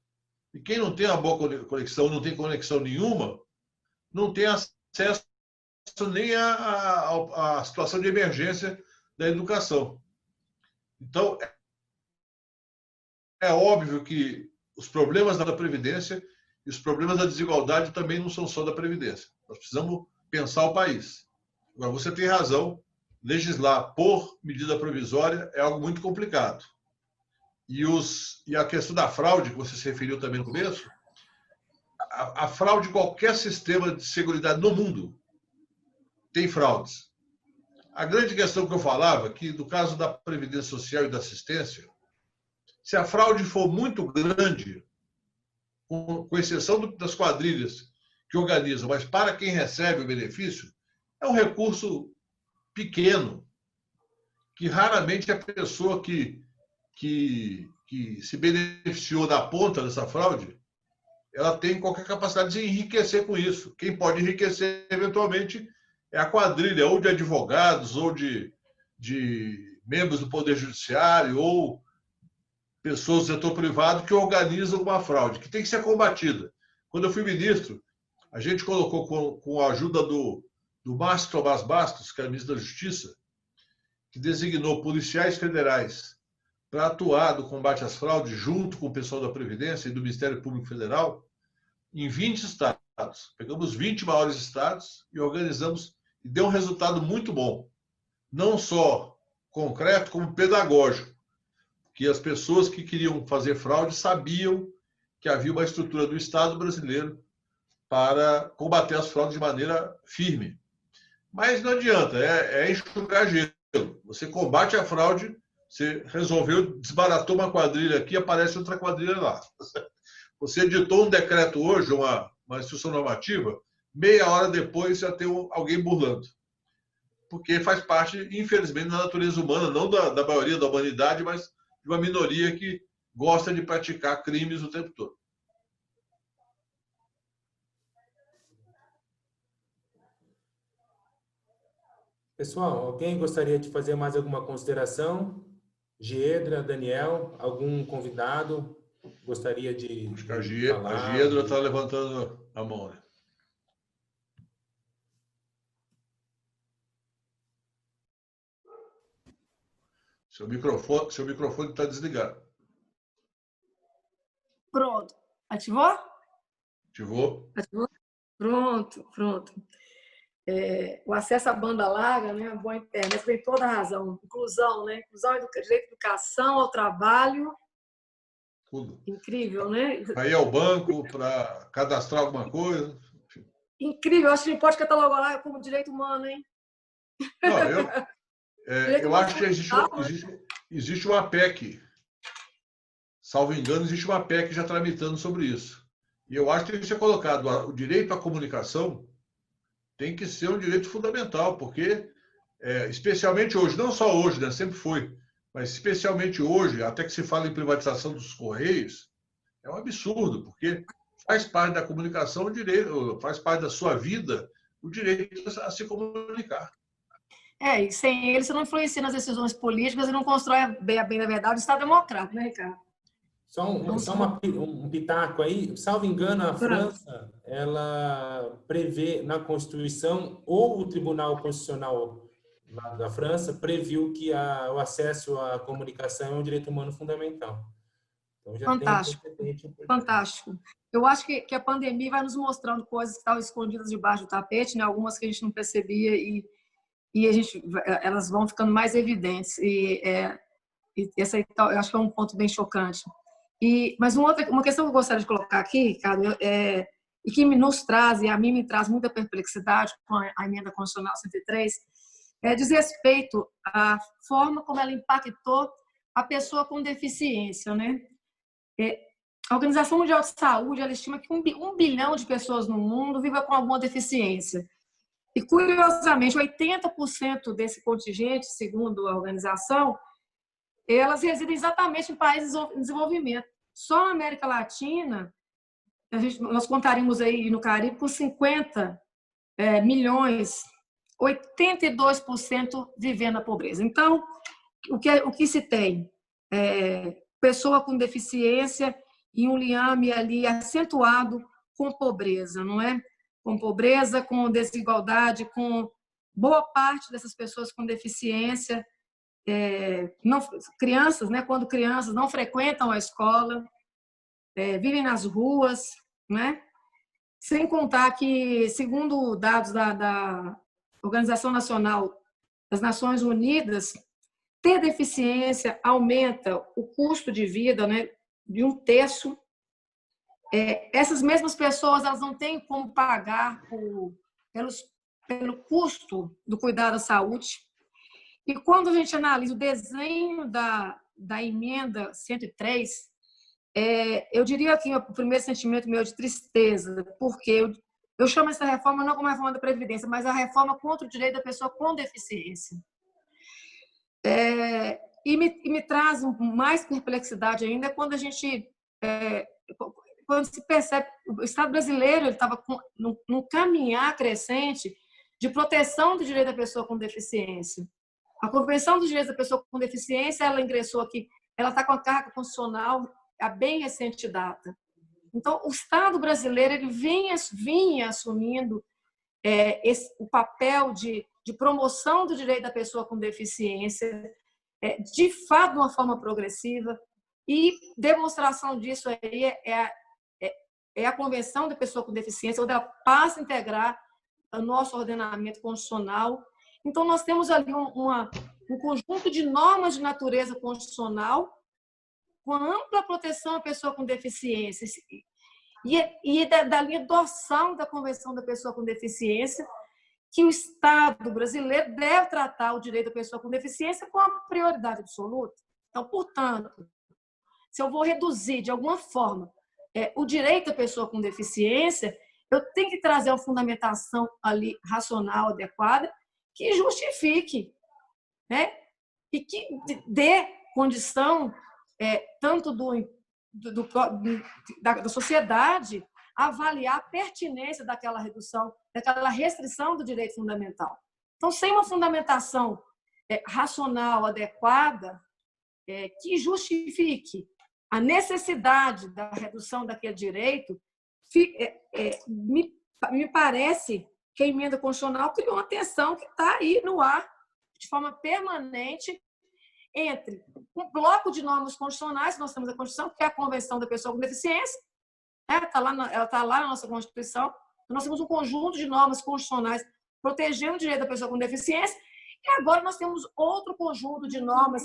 E quem não tem uma boa conexão, não tem conexão nenhuma, não tem acesso nem à situação de emergência da educação. Então, é óbvio que os problemas da Previdência e os problemas da desigualdade também não são só da Previdência. Nós precisamos pensar o país. Agora, você tem razão, legislar por medida provisória é algo muito complicado. E a questão da fraude, que você se referiu também no começo, a fraude em qualquer sistema de seguridade no mundo tem fraudes. A grande questão que eu falava, que no caso da Previdência Social e da assistência, se a fraude for muito grande, com exceção das quadrilhas que organizam, mas para quem recebe o benefício, é um recurso pequeno, que raramente a pessoa que se beneficiou da ponta dessa fraude, ela tem qualquer capacidade de enriquecer com isso. Quem pode enriquecer, eventualmente, é a quadrilha, ou de advogados, ou de membros do Poder Judiciário, ou pessoas do setor privado que organizam uma fraude, que tem que ser combatida. Quando eu fui ministro, a gente colocou, com a ajuda do Márcio Tomás Bastos, que é ministro da Justiça, que designou policiais federais para atuar no combate às fraudes, junto com o pessoal da Previdência e do Ministério Público Federal, em 20 estados. Pegamos 20 maiores estados e organizamos, e deu um resultado muito bom. Não só concreto, como pedagógico. Que as pessoas que queriam fazer fraude sabiam que havia uma estrutura do Estado brasileiro para combater as fraudes de maneira firme. Mas não adianta, é enxugar gelo. Você combate a fraude, você resolveu, desbaratou uma quadrilha aqui, aparece outra quadrilha lá. Você editou um decreto hoje, uma instrução normativa, meia hora depois já tem alguém burlando. Porque faz parte, infelizmente, da natureza humana, não da maioria da humanidade, mas de uma minoria que gosta de praticar crimes o tempo todo. Pessoal, alguém gostaria de fazer mais alguma consideração? Giedra, Daniel, algum convidado gostaria de Acho que a falar? Giedra está levantando a mão. Né? Seu microfone está desligado. Pronto. Ativou? Ativou. Ativou? Pronto. O acesso à banda larga, né? A boa internet tem toda a razão. Inclusão, né? Inclusão, direito à educação, ao trabalho. Tudo. Incrível, né? Para ir ao banco, para cadastrar alguma coisa. Incrível. Acho que a gente pode catalogar lá como direito humano, hein? Não, eu acho que existe uma PEC. Salvo engano, existe uma PEC já tramitando sobre isso. E eu acho que tem que ser colocado o direito à comunicação tem que ser um direito fundamental, porque, especialmente hoje, não só hoje, né, sempre foi, mas especialmente hoje, até que se fala em privatização dos Correios, é um absurdo, porque faz parte da comunicação o direito, faz parte da sua vida o direito a se comunicar. E sem ele você não influencia nas decisões políticas e não constrói, bem na verdade, o Estado democrático, né, Ricardo? Só um pitaco aí. Salvo engano, a França, ela prevê na Constituição, ou o Tribunal Constitucional lá da França previu que o acesso à comunicação é um direito humano fundamental. Então, já fantástico. tem um precedente. Fantástico. Eu acho que a pandemia vai nos mostrando coisas que estavam escondidas debaixo do tapete, né? Algumas que a gente não percebia e elas vão ficando mais evidentes. E essa eu acho que é um ponto bem chocante. Mas uma questão que eu gostaria de colocar aqui, Ricardo, e que nos traz, e a mim me traz muita perplexidade com a emenda constitucional 103, diz respeito à forma como ela impactou a pessoa com deficiência, né? A Organização Mundial de Saúde, ela estima que 1 bilhão de pessoas no mundo vivem com alguma deficiência. E, curiosamente, 80% desse contingente, segundo a organização, elas residem exatamente em países em desenvolvimento. Só na América Latina, nós contaríamos aí no Caribe com 50 milhões, 82% vivendo na pobreza. Então, o que se tem? Pessoa com deficiência e um liame ali acentuado com pobreza, não é? Com pobreza, com desigualdade, com boa parte dessas pessoas com deficiência, crianças, né? Quando crianças não frequentam a escola, vivem nas ruas, né? Sem contar que, segundo dados da Organização Nacional das Nações Unidas, ter deficiência aumenta o custo de vida, né, de 1/3. Essas mesmas pessoas, elas não têm como pagar pelo custo do cuidado à saúde. E quando a gente analisa o desenho da emenda 103, eu diria que o primeiro sentimento meu é de tristeza, porque eu chamo essa reforma não como a reforma da Previdência, mas a reforma contra o direito da pessoa com deficiência. E me traz mais perplexidade ainda quando a gente quando se percebe o Estado brasileiro ele estava num caminhar crescente de proteção do direito da pessoa com deficiência. A Convenção dos Direitos da Pessoa com Deficiência, ela ingressou aqui, ela está com a carga constitucional a bem recente data. Então, o Estado brasileiro ele vinha assumindo o papel de promoção do direito da pessoa com deficiência, de fato, de uma forma progressiva, e demonstração disso aí é a Convenção da Pessoa com Deficiência, onde ela passa a integrar o nosso ordenamento constitucional. Então, nós temos ali um conjunto de normas de natureza constitucional com ampla proteção à pessoa com deficiência e da linha dorsal da Convenção da Pessoa com Deficiência, que o Estado brasileiro deve tratar o direito da pessoa com deficiência com a prioridade absoluta. Então, portanto, se eu vou reduzir de alguma forma o direito da pessoa com deficiência, eu tenho que trazer uma fundamentação ali racional, adequada, que justifique, né? E que dê condição tanto da sociedade avaliar a pertinência daquela redução, daquela restrição do direito fundamental. Então, sem uma fundamentação racional adequada que justifique a necessidade da redução daquele direito, me parece que a emenda constitucional criou uma tensão que está aí no ar de forma permanente entre um bloco de normas constitucionais, nós temos a Constituição, que é a Convenção da Pessoa com Deficiência, ela está lá na nossa Constituição. Nós temos um conjunto de normas constitucionais protegendo o direito da pessoa com deficiência, e agora nós temos outro conjunto de normas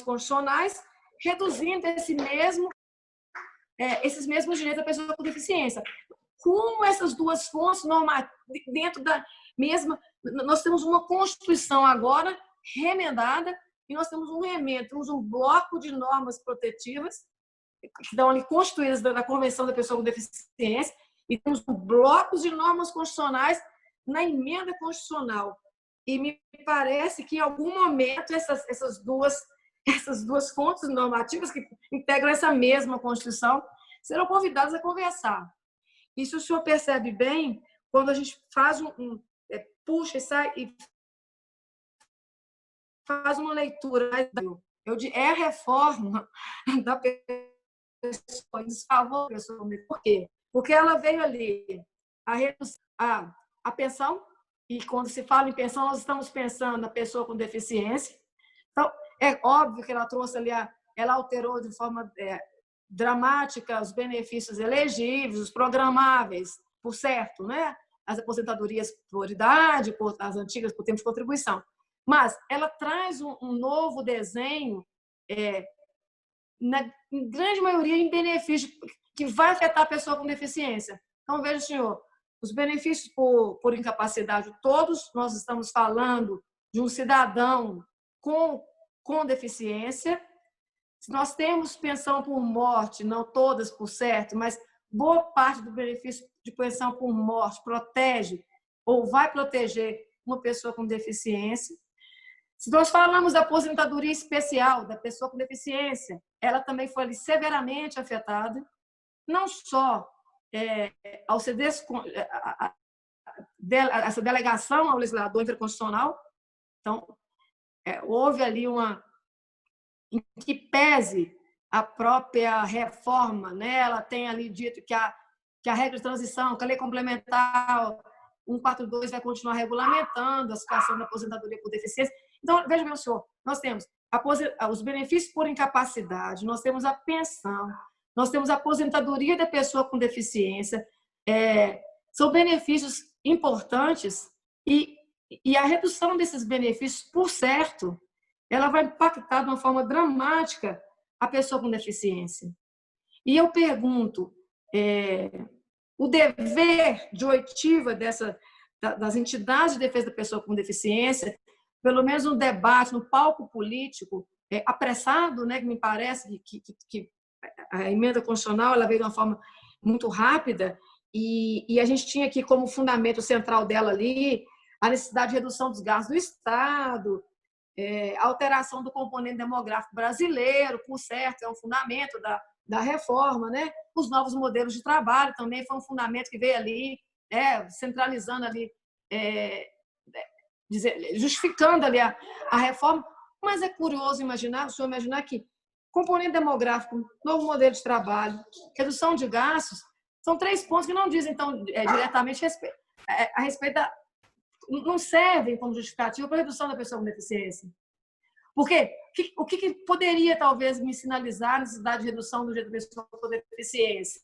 constitucionais reduzindo esses mesmos direitos da pessoa com deficiência. Como essas duas fontes normativas, dentro da mesma... Nós temos uma Constituição agora remendada, e nós temos um remendo, temos um bloco de normas protetivas que estão ali constituídas da Convenção da Pessoa com Deficiência, e temos blocos de normas constitucionais na emenda constitucional. E me parece que, em algum momento, essas duas fontes normativas que integram essa mesma Constituição serão convidadas a conversar. E se o senhor percebe bem, quando a gente faz puxa e sai e faz uma leitura, é a reforma da pessoa em desfavor da pessoa. Por quê? Porque ela veio ali a pensão, e quando se fala em pensão, nós estamos pensando na pessoa com deficiência. Então, é óbvio que ela trouxe ali, ela alterou de forma dramática os benefícios elegíveis, os programáveis, por certo, né? As aposentadorias por idade, as antigas por tempo de contribuição. Mas ela traz um novo desenho, na grande maioria, em benefício, que vai afetar a pessoa com deficiência. Então, veja, senhor, os benefícios por incapacidade, todos nós estamos falando de um cidadão com deficiência. Se nós temos pensão por morte, não todas, por certo, mas boa parte do benefício de pensão por morte protege ou vai proteger uma pessoa com deficiência. Se nós falamos da aposentadoria especial da pessoa com deficiência, ela também foi ali severamente afetada, não só ao ser essa delegação ao legislador interconstitucional. Então, houve ali em que pese a própria reforma, né? Ela tem ali dito que a regra de transição, que a lei complementar 142 vai continuar regulamentando a situação da aposentadoria por deficiência. Então, veja bem, senhor, nós temos os benefícios por incapacidade, nós temos a pensão, nós temos a aposentadoria da pessoa com deficiência, são benefícios importantes, e a redução desses benefícios, por certo, ela vai impactar de uma forma dramática a pessoa com deficiência. E eu pergunto, o dever de oitiva das entidades de defesa da pessoa com deficiência, pelo menos um debate no palco político apressado, né, que me parece que a emenda constitucional ela veio de uma forma muito rápida, e a gente tinha aqui como fundamento central dela ali a necessidade de redução dos gastos do Estado, alteração do componente demográfico brasileiro, por certo, é um fundamento da reforma, né? Os novos modelos de trabalho também foi um fundamento que veio ali, centralizando ali, justificando ali a reforma. Mas é curioso o senhor imaginar que componente demográfico, novo modelo de trabalho, redução de gastos, são 3 pontos que não dizem, então, diretamente a respeito não servem como justificativo para a redução da pessoa com deficiência. Porque o que poderia, talvez, me sinalizar a necessidade de redução do direito da pessoa com deficiência?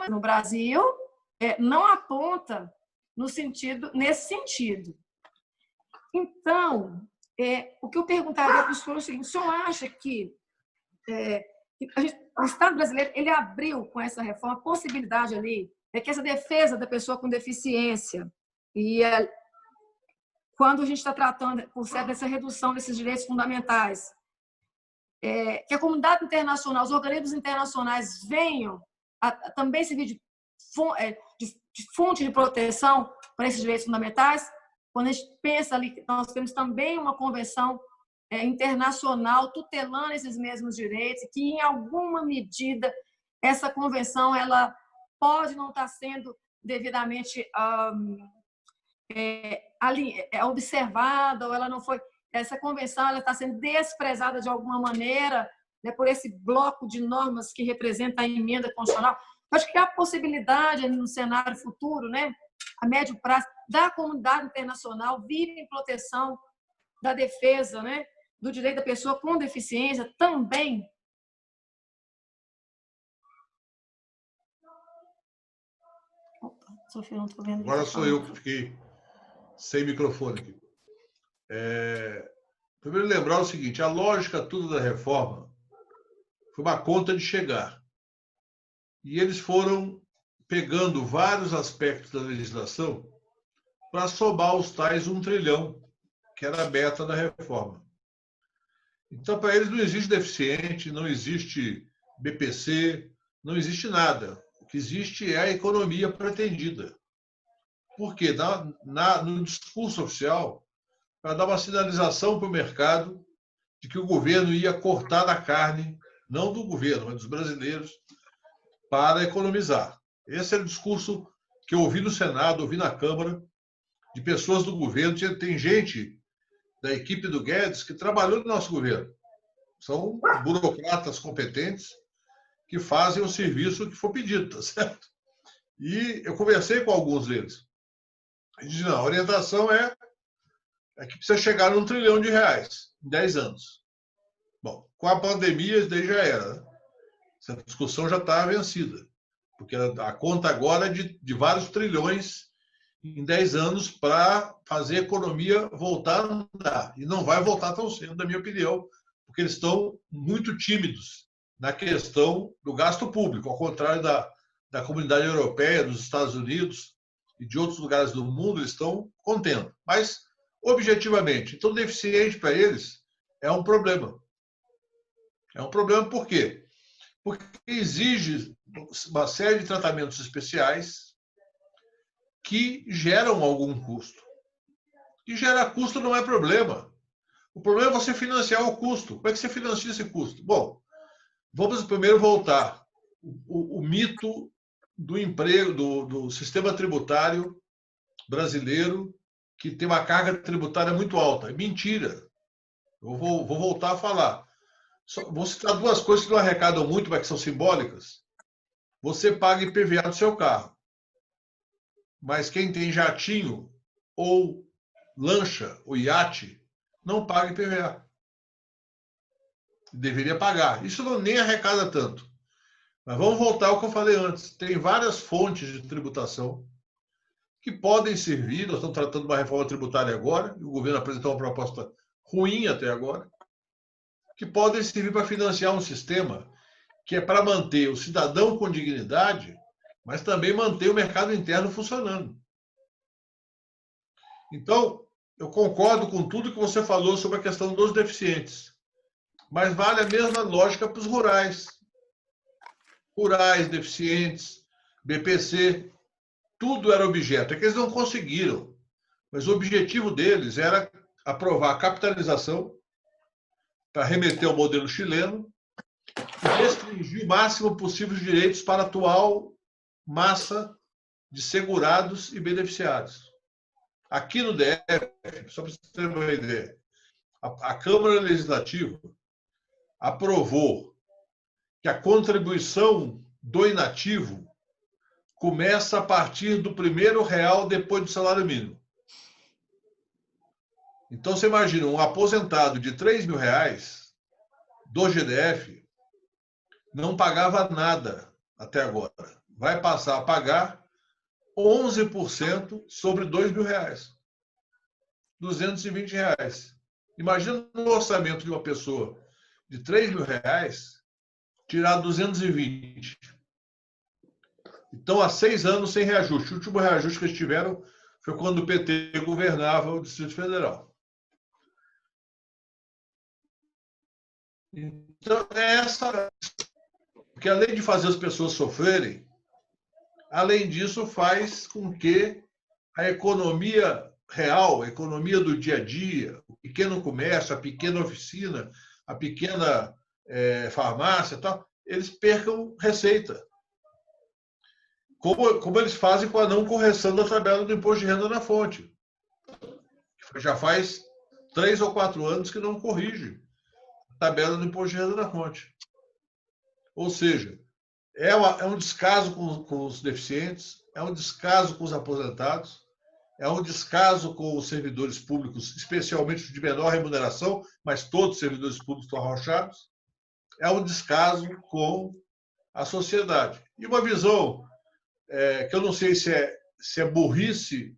No Brasil, não aponta nesse sentido. Então, o que eu perguntaria para o senhor é o seguinte: o senhor acha que o Estado brasileiro ele abriu com essa reforma a possibilidade ali que essa defesa da pessoa com deficiência, e quando a gente está tratando, por certo, dessa redução desses direitos fundamentais, que a comunidade internacional, os organismos internacionais venham a também servir de fonte de proteção para esses direitos fundamentais? Quando a gente pensa ali que nós temos também uma convenção internacional tutelando esses mesmos direitos, e que, em alguma medida, essa convenção ela pode não estar sendo devidamente observada, ou ela não foi... Essa convenção ela está sendo desprezada de alguma maneira, né, por esse bloco de normas que representa a emenda constitucional. Acho que há possibilidade no cenário futuro, né, a médio prazo, da comunidade internacional vir em proteção da defesa, né, do direito da pessoa com deficiência também. Opa, Sofia, não estou vendo. Agora sou eu que fiquei sem microfone aqui. Primeiro lembrar o seguinte, a lógica toda da reforma foi uma conta de chegar. E eles foram pegando vários aspectos da legislação para somar os tais 1 trilhão, que era a meta da reforma. Então, para eles não existe deficiente, não existe BPC, não existe nada. O que existe é a economia pretendida. Por quê? No discurso oficial, para dar uma sinalização para o mercado de que o governo ia cortar da carne, não do governo, mas dos brasileiros, para economizar. Esse era o discurso que eu ouvi no Senado, ouvi na Câmara, de pessoas do governo. Tem gente da equipe do Guedes que trabalhou no nosso governo. São burocratas competentes que fazem o serviço que for pedido, tá certo? E eu conversei com alguns deles. Eles dizem, não, a orientação é que precisa chegar num 1 trilhão de reais em 10 anos. Bom, com a pandemia, isso daí já era. Né? Essa discussão já está vencida. Porque a conta agora é de vários trilhões em 10 anos para fazer a economia voltar a andar. E não vai voltar tão cedo, na minha opinião, porque eles estão muito tímidos na questão do gasto público, ao contrário da comunidade europeia, dos Estados Unidos e de outros lugares do mundo, eles estão contendo. Mas, objetivamente, então, deficiente para eles é um problema. É um problema por quê? Porque exige uma série de tratamentos especiais que geram algum custo. E gerar custo não é problema. O problema é você financiar o custo. Como é que você financia esse custo? Bom, vamos primeiro voltar. O mito do emprego, do sistema tributário brasileiro, que tem uma carga tributária muito alta. É mentira. Eu vou voltar a falar. Vou citar duas coisas que não arrecadam muito, mas que são simbólicas. Você paga IPVA do seu carro. Mas quem tem jatinho ou lancha ou iate não paga IPVA. Deveria pagar. Isso não nem arrecada tanto. Mas vamos voltar ao que eu falei antes. Tem várias fontes de tributação que podem servir. Nós estamos tratando de uma reforma tributária agora, e o governo apresentou uma proposta ruim até agora, que podem servir para financiar um sistema que é para manter o cidadão com dignidade, mas também manter o mercado interno funcionando. Então, eu concordo com tudo que você falou sobre a questão dos deficientes, mas vale a mesma lógica para os rurais. Rurais, deficientes, BPC, tudo era objeto. É que eles não conseguiram, mas o objetivo deles era aprovar a capitalização para remeter ao modelo chileno e restringir o máximo possível os direitos para a atual massa de segurados e beneficiários. Aqui no DF, só para você ter uma ideia, a Câmara Legislativa aprovou que a contribuição do inativo começa a partir do primeiro real depois do salário mínimo. Então, você imagina, um aposentado de R$3 mil do GDF não pagava nada até agora. Vai passar a pagar 11% sobre R$2 mil. R$220. Imagina no orçamento de uma pessoa de R$3 mil tirar 220. Então, há 6 anos sem reajuste. O último reajuste que eles tiveram foi quando o PT governava o Distrito Federal. Então, é essa. Porque além de fazer as pessoas sofrerem, além disso, faz com que a economia real, a economia do dia a dia, o pequeno comércio, a pequena oficina, a pequena farmácia, tal, eles percam receita. Como eles fazem com a não correção da tabela do imposto de renda na fonte. Já faz 3 ou 4 anos que não corrige a tabela do imposto de renda na fonte. Ou seja, É um descaso com os deficientes, é um descaso com os aposentados, é um descaso com os servidores públicos, especialmente de menor remuneração, mas todos os servidores públicos estão arrochados. É um descaso com a sociedade. E uma visão que eu não sei se é burrice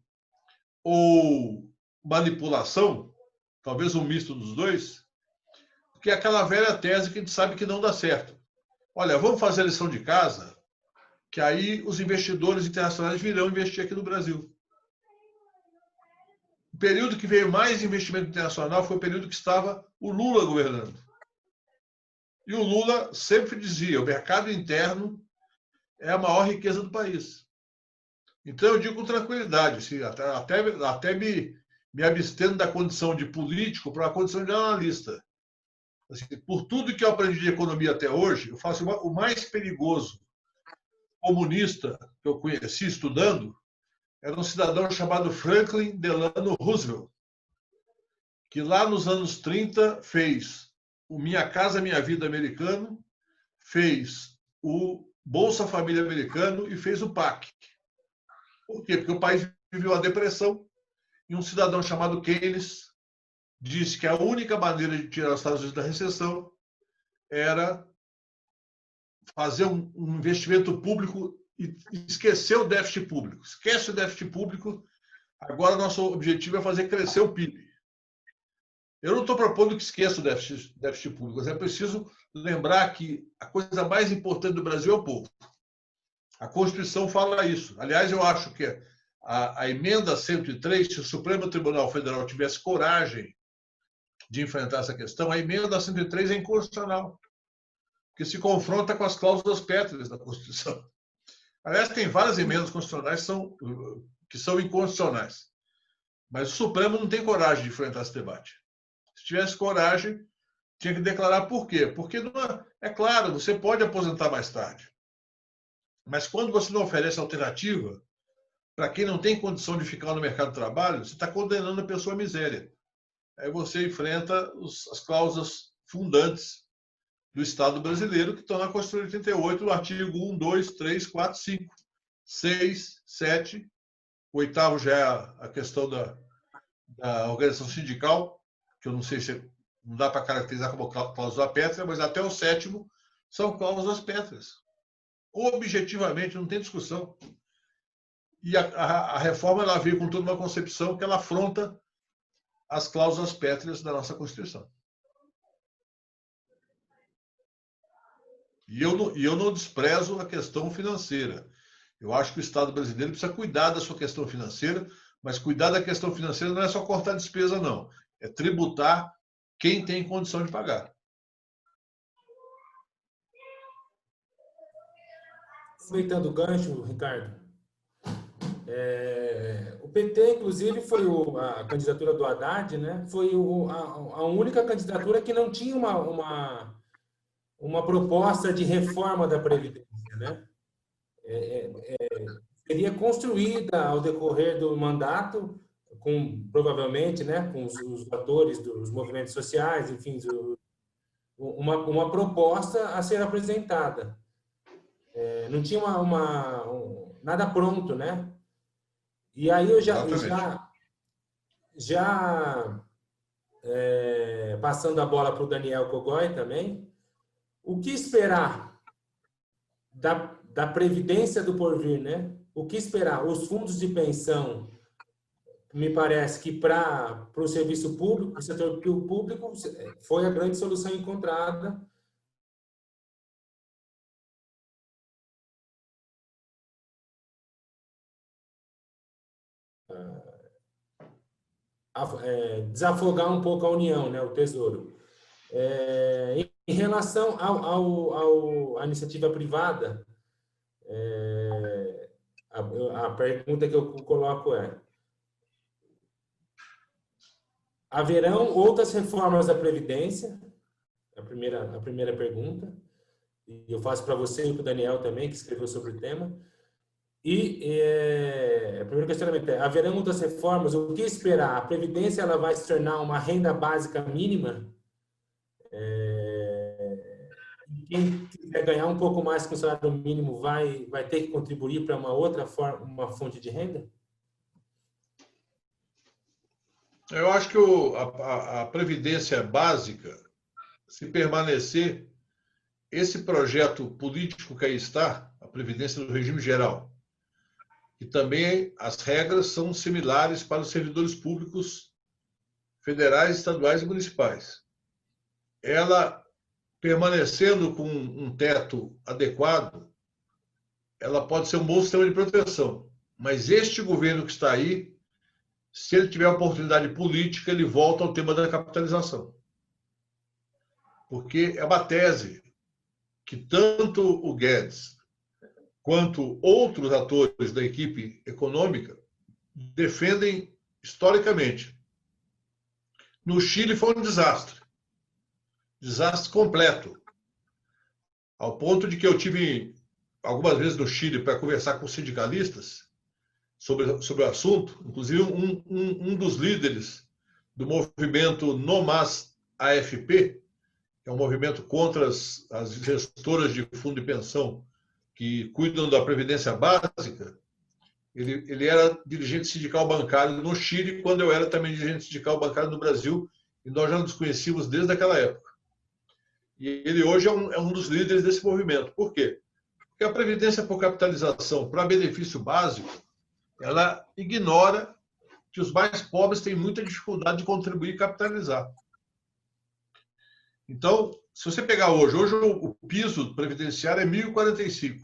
ou manipulação, talvez um misto dos dois, porque é aquela velha tese que a gente sabe que não dá certo. Olha, vamos fazer a lição de casa, que aí os investidores internacionais virão investir aqui no Brasil. O período que veio mais investimento internacional foi o período que estava o Lula governando. E o Lula sempre dizia, o mercado interno é a maior riqueza do país. Então, eu digo com tranquilidade, assim, até me abstendo da condição de político para a condição de analista. Assim, por tudo que eu aprendi de economia até hoje, eu faço o mais perigoso comunista que eu conheci estudando era um cidadão chamado Franklin Delano Roosevelt, que lá nos anos 30 fez o Minha Casa Minha Vida americano, fez o Bolsa Família americano e fez o PAC. Por quê? Porque o país viveu a depressão e um cidadão chamado Keynes disse que a única maneira de tirar os Estados Unidos da recessão era fazer um investimento público e esquecer o déficit público. Esquece o déficit público, agora nosso objetivo é fazer crescer o PIB. Eu não estou propondo que esqueça o déficit público, mas é preciso lembrar que a coisa mais importante do Brasil é o povo. A Constituição fala isso. Aliás, eu acho que a emenda 103, se o Supremo Tribunal Federal tivesse coragem de enfrentar essa questão, a emenda 103 é inconstitucional, porque se confronta com as cláusulas pétreas da Constituição. Aliás, tem várias emendas constitucionais que são inconstitucionais, mas o Supremo não tem coragem de enfrentar esse debate. Se tivesse coragem, tinha que declarar por quê. Porque, é claro, você pode aposentar mais tarde, mas quando você não oferece alternativa, para quem não tem condição de ficar no mercado de trabalho, você está condenando a pessoa à miséria. Aí você enfrenta as cláusulas fundantes do Estado brasileiro, que estão na Constituição de 88, no artigo 1, 2, 3, 4, 5, 6, 7. O oitavo já é a questão da organização sindical, que eu não sei se não dá para caracterizar como cláusula pétrea, mas até o sétimo são cláusulas pétreas. Objetivamente, não tem discussão. E a reforma ela veio com toda uma concepção que ela afronta as cláusulas pétreas da nossa Constituição. E eu não desprezo a questão financeira. Eu acho que o Estado brasileiro precisa cuidar da sua questão financeira, mas cuidar da questão financeira não é só cortar despesa, não. É tributar quem tem condição de pagar. Aproveitando o gancho, Ricardo, o PT, inclusive, foi a candidatura do Haddad, né? Foi a única candidatura que não tinha uma proposta de reforma da Previdência, né? Seria construída ao decorrer do mandato, provavelmente, né, com os atores dos movimentos sociais, enfim, uma proposta a ser apresentada. Não tinha nada pronto, né? E aí eu já passando a bola para o Daniel Cogói também, o que esperar da Previdência do Porvir, né? O que esperar? Os fundos de pensão, me parece que para o serviço público, o setor público, foi a grande solução encontrada. Desafogar um pouco a União, né, o Tesouro. Em relação à iniciativa privada, a pergunta que eu coloco haverão outras reformas da Previdência? A primeira pergunta. E eu faço para você e para o Daniel também, que escreveu sobre o tema. E o primeiro questionamento haverão outras reformas? O que esperar? A Previdência ela vai se tornar uma renda básica mínima? quem quiser ganhar um pouco mais que o salário mínimo vai ter que contribuir para uma outra forma, uma fonte de renda? Eu acho que a Previdência Básica, se permanecer esse projeto político que aí está, a Previdência do Regime Geral, e também as regras são similares para os servidores públicos federais, estaduais e municipais. Ela, permanecendo com um teto adequado, ela pode ser um bom sistema de proteção. Mas este governo que está aí, se ele tiver oportunidade política, ele volta ao tema da capitalização. Porque é uma tese que tanto o Guedes quanto outros atores da equipe econômica defendem historicamente. No Chile foi um desastre. Desastre completo. Ao ponto de que eu tive algumas vezes no Chile para conversar com sindicalistas sobre o assunto, inclusive um dos líderes do movimento No Más AFP, que é um movimento contra as gestoras de fundo de pensão que cuidam da Previdência Básica. Ele era dirigente sindical bancário no Chile, quando eu era também dirigente sindical bancário no Brasil, e nós já nos conhecíamos desde aquela época. E ele hoje é um dos líderes desse movimento. Por quê? Porque a Previdência por capitalização para benefício básico, ela ignora que os mais pobres têm muita dificuldade de contribuir e capitalizar. Então, se você pegar hoje o piso previdenciário é R$ 1.045.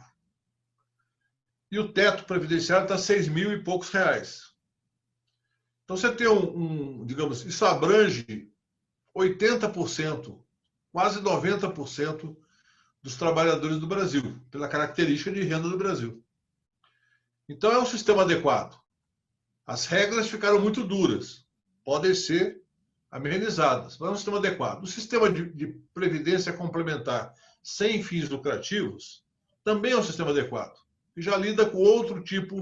E o teto previdenciário está R$ 6.000 e poucos reais. Então, você tem digamos, isso abrange 80%, quase 90% dos trabalhadores do Brasil, pela característica de renda do Brasil. Então, é um sistema adequado. As regras ficaram muito duras, podem ser amenizadas, mas é um sistema adequado. O sistema de previdência complementar sem fins lucrativos também é um sistema adequado, que já lida com outro tipo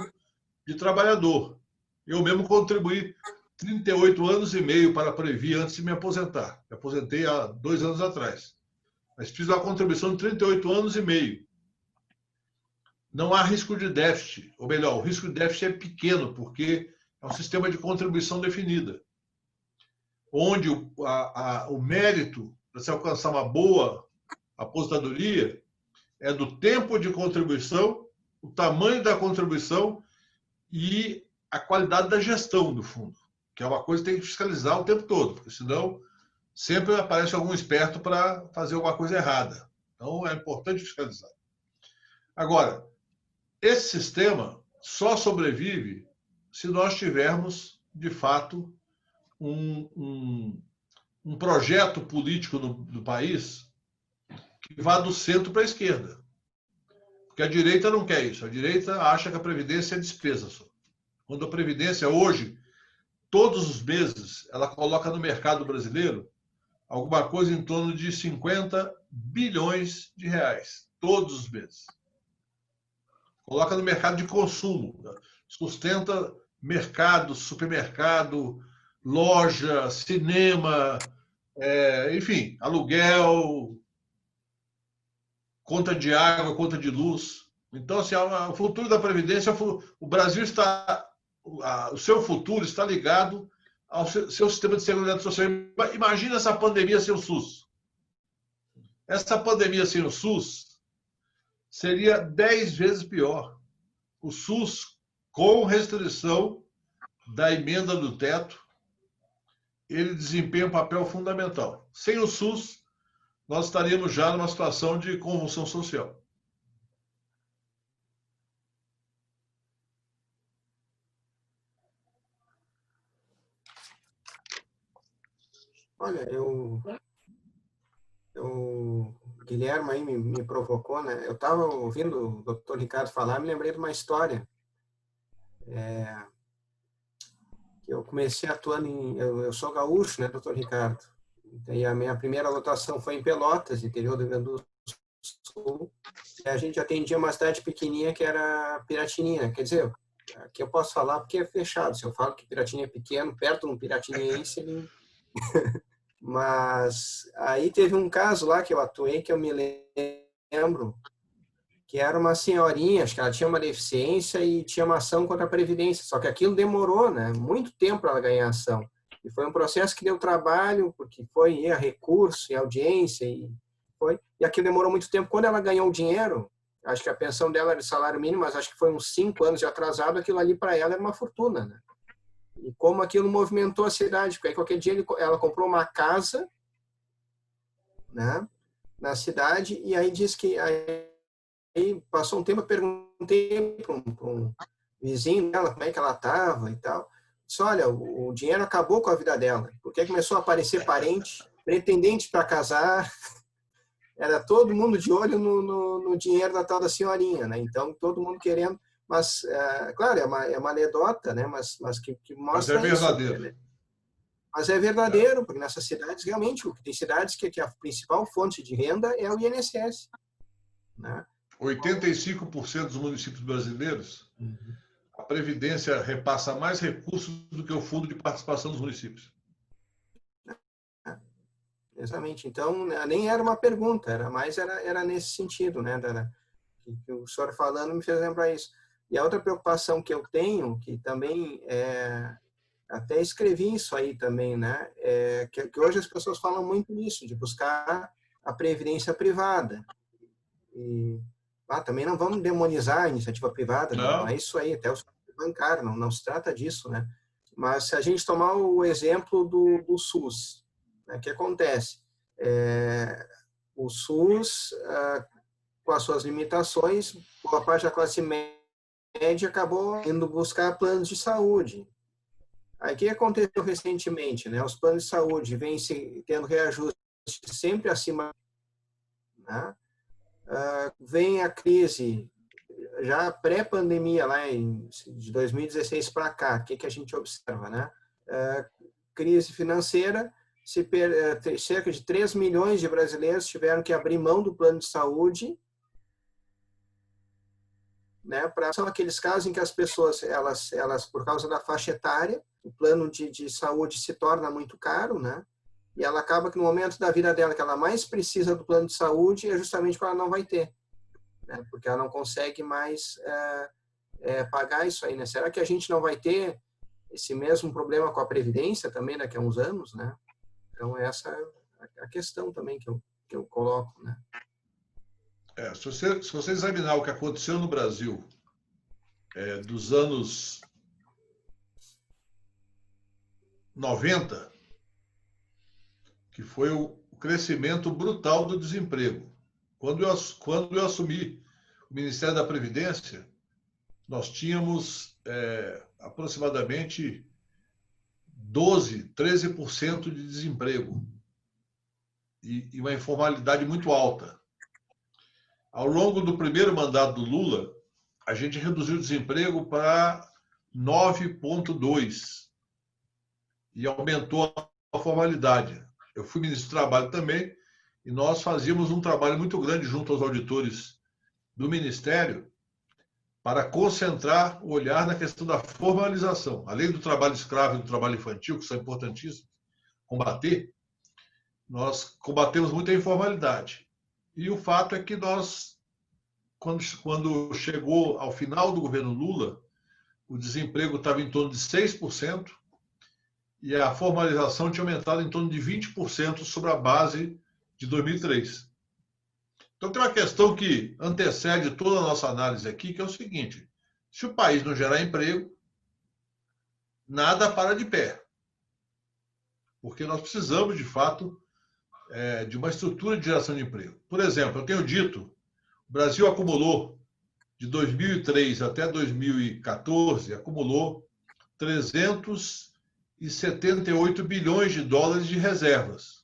de trabalhador. Eu mesmo contribuí 38 anos e meio para a Previ antes de me aposentar. Me aposentei há 2 anos atrás. Mas fiz uma contribuição de 38 anos e meio. Não há risco de déficit, ou melhor, o risco de déficit é pequeno, porque é um sistema de contribuição definida, onde o mérito para se alcançar uma boa aposentadoria é do tempo de contribuição, o tamanho da contribuição e a qualidade da gestão do fundo, que é uma coisa que tem que fiscalizar o tempo todo, porque senão sempre aparece algum esperto para fazer alguma coisa errada. Então, é importante fiscalizar. Agora, esse sistema só sobrevive se nós tivermos, de fato, um projeto político no país que vá do centro para a esquerda. Porque a direita não quer isso. A direita acha que a Previdência é despesa só. Quando a Previdência, hoje, todos os meses, ela coloca no mercado brasileiro alguma coisa em torno de 50 bilhões de reais. Todos os meses. Coloca no mercado de consumo. Sustenta mercado, supermercado, loja, cinema, enfim, aluguel, conta de água, conta de luz. Então, assim, o futuro da Previdência, o Brasil está, o seu futuro está ligado ao seu sistema de seguridade social. Imagina essa pandemia sem o SUS. Essa pandemia sem o SUS seria 10 vezes pior. O SUS, com restrição da emenda do teto, ele desempenha um papel fundamental. Sem o SUS, nós estaríamos já numa situação de convulsão social. Olha, o Guilherme aí me provocou, né? Eu estava ouvindo o Dr. Ricardo falar, me lembrei de uma história. Eu comecei atuando eu sou gaúcho, né, Dr. Ricardo? E a minha primeira lotação foi em Pelotas, interior do Rio Grande do Sul. E a gente atendia uma cidade pequenininha que era Piratininha. Quer dizer, aqui eu posso falar porque é fechado. Se eu falo que Piratininha é pequeno, perto de um piratiniense, ele Mas aí teve um caso lá que eu atuei, que eu me lembro, que era uma senhorinha, acho que ela tinha uma deficiência e tinha uma ação contra a Previdência, só que aquilo demorou, né, muito tempo para ela ganhar ação. E foi um processo que deu trabalho, porque foi a recurso, e audiência, e aquilo demorou muito tempo. Quando ela ganhou o dinheiro, acho que a pensão dela era de salário mínimo, mas acho que foi uns 5 anos de atrasado, aquilo ali para ela era uma fortuna, né? E como aquilo movimentou a cidade, porque aí qualquer dia ela comprou uma casa, né, na cidade, e aí diz que aí passou um tempo, eu perguntei para um vizinho dela como é que ela estava e tal. Disse, olha, o dinheiro acabou com a vida dela, porque começou a aparecer parente, pretendente para casar, era todo mundo de olho no dinheiro da tal da senhorinha, né? Então, todo mundo querendo, mas, claro, é uma anedota, né? Mas que mostra mas é verdadeiro. Isso, né? Mas é verdadeiro, porque nessas cidades, realmente, tem cidades que a principal fonte de renda é o INSS, né? 85% dos municípios brasileiros, a Previdência repassa mais recursos do que o Fundo de Participação dos Municípios. Exatamente. Então, nem era uma pergunta, era nesse sentido, né? Que o senhor falando me fez lembrar isso. E a outra preocupação que eu tenho, que também até escrevi isso aí também, né? Que hoje as pessoas falam muito nisso, de buscar a previdência privada. E também não vamos demonizar a iniciativa privada, não é isso aí, até o bancário, não se trata disso, né? Mas se a gente tomar o exemplo do SUS, né, o que acontece? O SUS, com as suas limitações, boa parte da classe média acabou indo buscar planos de saúde. Aí o que aconteceu recentemente? Né? Os planos de saúde vêm tendo reajuste sempre acima, né? Vem a crise, já pré-pandemia, lá de 2016 para cá, o que a gente observa? Né? Crise financeira, cerca de 3 milhões de brasileiros tiveram que abrir mão do plano de saúde, né? São aqueles casos em que as pessoas, elas por causa da faixa etária, o plano de saúde se torna muito caro, né? E ela acaba que no momento da vida dela que ela mais precisa do plano de saúde é justamente quando ela não vai ter, né? Porque ela não consegue mais pagar isso aí, né? Será que a gente não vai ter esse mesmo problema com a Previdência também daqui a uns anos, né? Então, essa é a questão também que eu coloco, né? Se você examinar o que aconteceu no Brasil dos anos 90, que foi o crescimento brutal do desemprego. Quando eu assumi o Ministério da Previdência, nós tínhamos aproximadamente 13% de desemprego e uma informalidade muito alta. Ao longo do primeiro mandato do Lula, a gente reduziu o desemprego para 9,2% e aumentou a formalidade. Eu fui ministro do Trabalho também e nós fazíamos um trabalho muito grande junto aos auditores do Ministério para concentrar o olhar na questão da formalização. Além do trabalho escravo e do trabalho infantil, que são importantíssimos combater, nós combatemos muito a informalidade. E o fato é que nós, quando chegou ao final do governo Lula, o desemprego estava em torno de 6%, e a formalização tinha aumentado em torno de 20% sobre a base de 2003. Então, tem uma questão que antecede toda a nossa análise aqui, que é o seguinte: se o país não gerar emprego, nada para de pé. Porque nós precisamos, de fato, de uma estrutura de geração de emprego. Por exemplo, eu tenho dito, o Brasil acumulou, de 2003 até 2014, acumulou 378 bilhões de dólares de reservas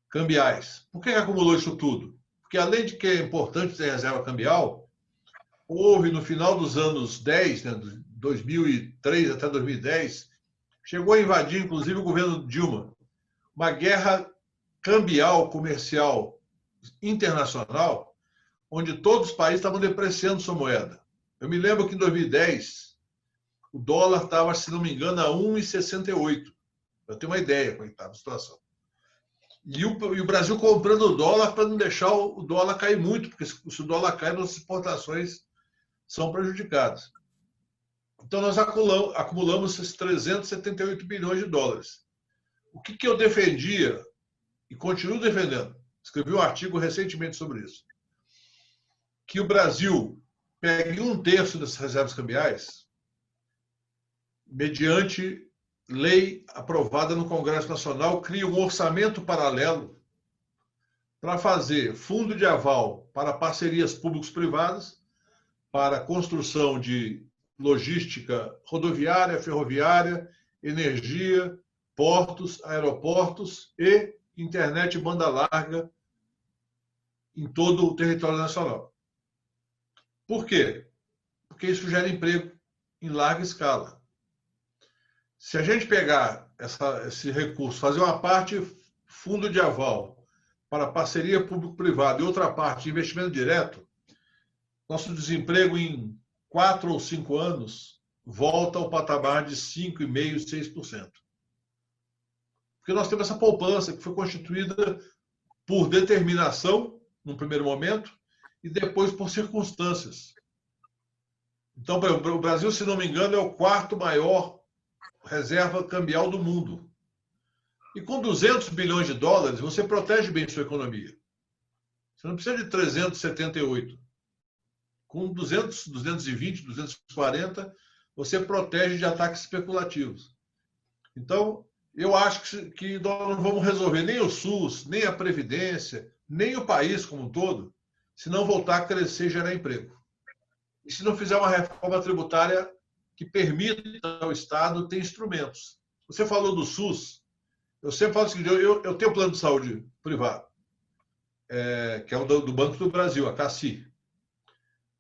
cambiais. Por que acumulou isso tudo? Porque, além de que é importante ter reserva cambial, houve, no final dos anos 10, né, 2003 até 2010, chegou a invadir, inclusive, o governo Dilma, uma guerra cambial, comercial, internacional, onde todos os países estavam depreciando sua moeda. Eu me lembro que, em 2010, o dólar estava, se não me engano, a 1,68. Eu tenho uma ideia como estava a situação. E o Brasil comprando o dólar para não deixar o dólar cair muito, porque se o dólar cai, nossas exportações são prejudicadas. Então, nós acumulamos esses 378 bilhões de dólares. O que eu defendia e continuo defendendo, escrevi um artigo recentemente sobre isso, que o Brasil pegue 1/3 dessas reservas cambiais mediante lei aprovada no Congresso Nacional, cria um orçamento paralelo para fazer fundo de aval para parcerias públicos-privadas, para construção de logística rodoviária, ferroviária, energia, portos, aeroportos e internet banda larga em todo o território nacional. Por quê? Porque isso gera emprego em larga escala. Se a gente pegar esse recurso, fazer uma parte fundo de aval para parceria público-privada e outra parte investimento direto, nosso desemprego em 4 ou 5 anos volta ao patamar de 5,5%, 6%. Porque nós temos essa poupança que foi constituída por determinação, num primeiro momento, e depois por circunstâncias. Então, por exemplo, o Brasil, se não me engano, é o 4º maior reserva cambial do mundo. E com 200 bilhões de dólares, você protege bem sua economia. Você não precisa de 378. Com 200, 220, 240, você protege de ataques especulativos. Então, eu acho que nós não vamos resolver nem o SUS, nem a Previdência, nem o país como um todo, se não voltar a crescer e gerar emprego. E se não fizer uma reforma tributária que permita ao Estado ter instrumentos. Você falou do SUS. Eu sempre falo o seguinte, eu tenho plano de saúde privado, que é o do Banco do Brasil, a CACI.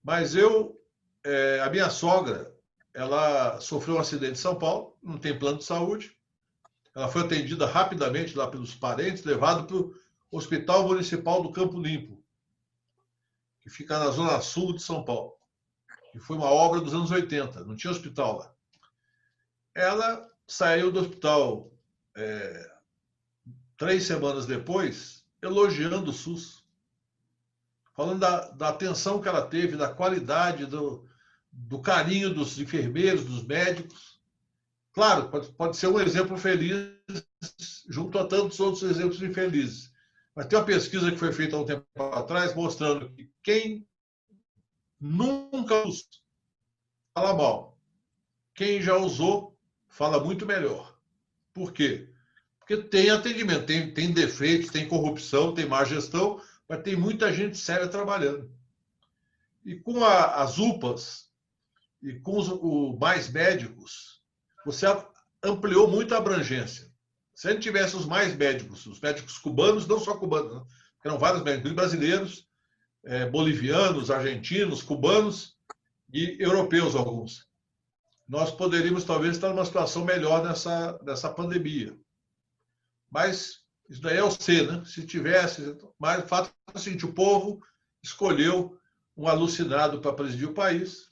Mas a minha sogra, ela sofreu um acidente em São Paulo, não tem plano de saúde. Ela foi atendida rapidamente lá pelos parentes, levado para o Hospital Municipal do Campo Limpo, que fica na zona sul de São Paulo. Que foi uma obra dos anos 80, não tinha hospital lá. Ela saiu do hospital 3 semanas depois, elogiando o SUS. Falando da atenção que ela teve, da qualidade, do carinho dos enfermeiros, dos médicos. Claro, pode ser um exemplo feliz junto a tantos outros exemplos infelizes. Mas tem uma pesquisa que foi feita há um tempo atrás mostrando que quem nunca fala mal, quem já usou fala muito melhor. Por quê? Porque tem atendimento, tem defeitos, tem corrupção, tem má gestão, mas tem muita gente séria trabalhando. E com as UPAs e com os mais médicos, você ampliou muito a abrangência. Se a gente tivesse os médicos cubanos, não só cubanos, né? Eram vários médicos brasileiros, bolivianos, argentinos, cubanos e europeus alguns. Nós poderíamos talvez estar numa situação melhor nessa pandemia. Mas isso daí é o C, né? Se tivesse, mas o fato é o seguinte, o povo escolheu um alucinado para presidir o país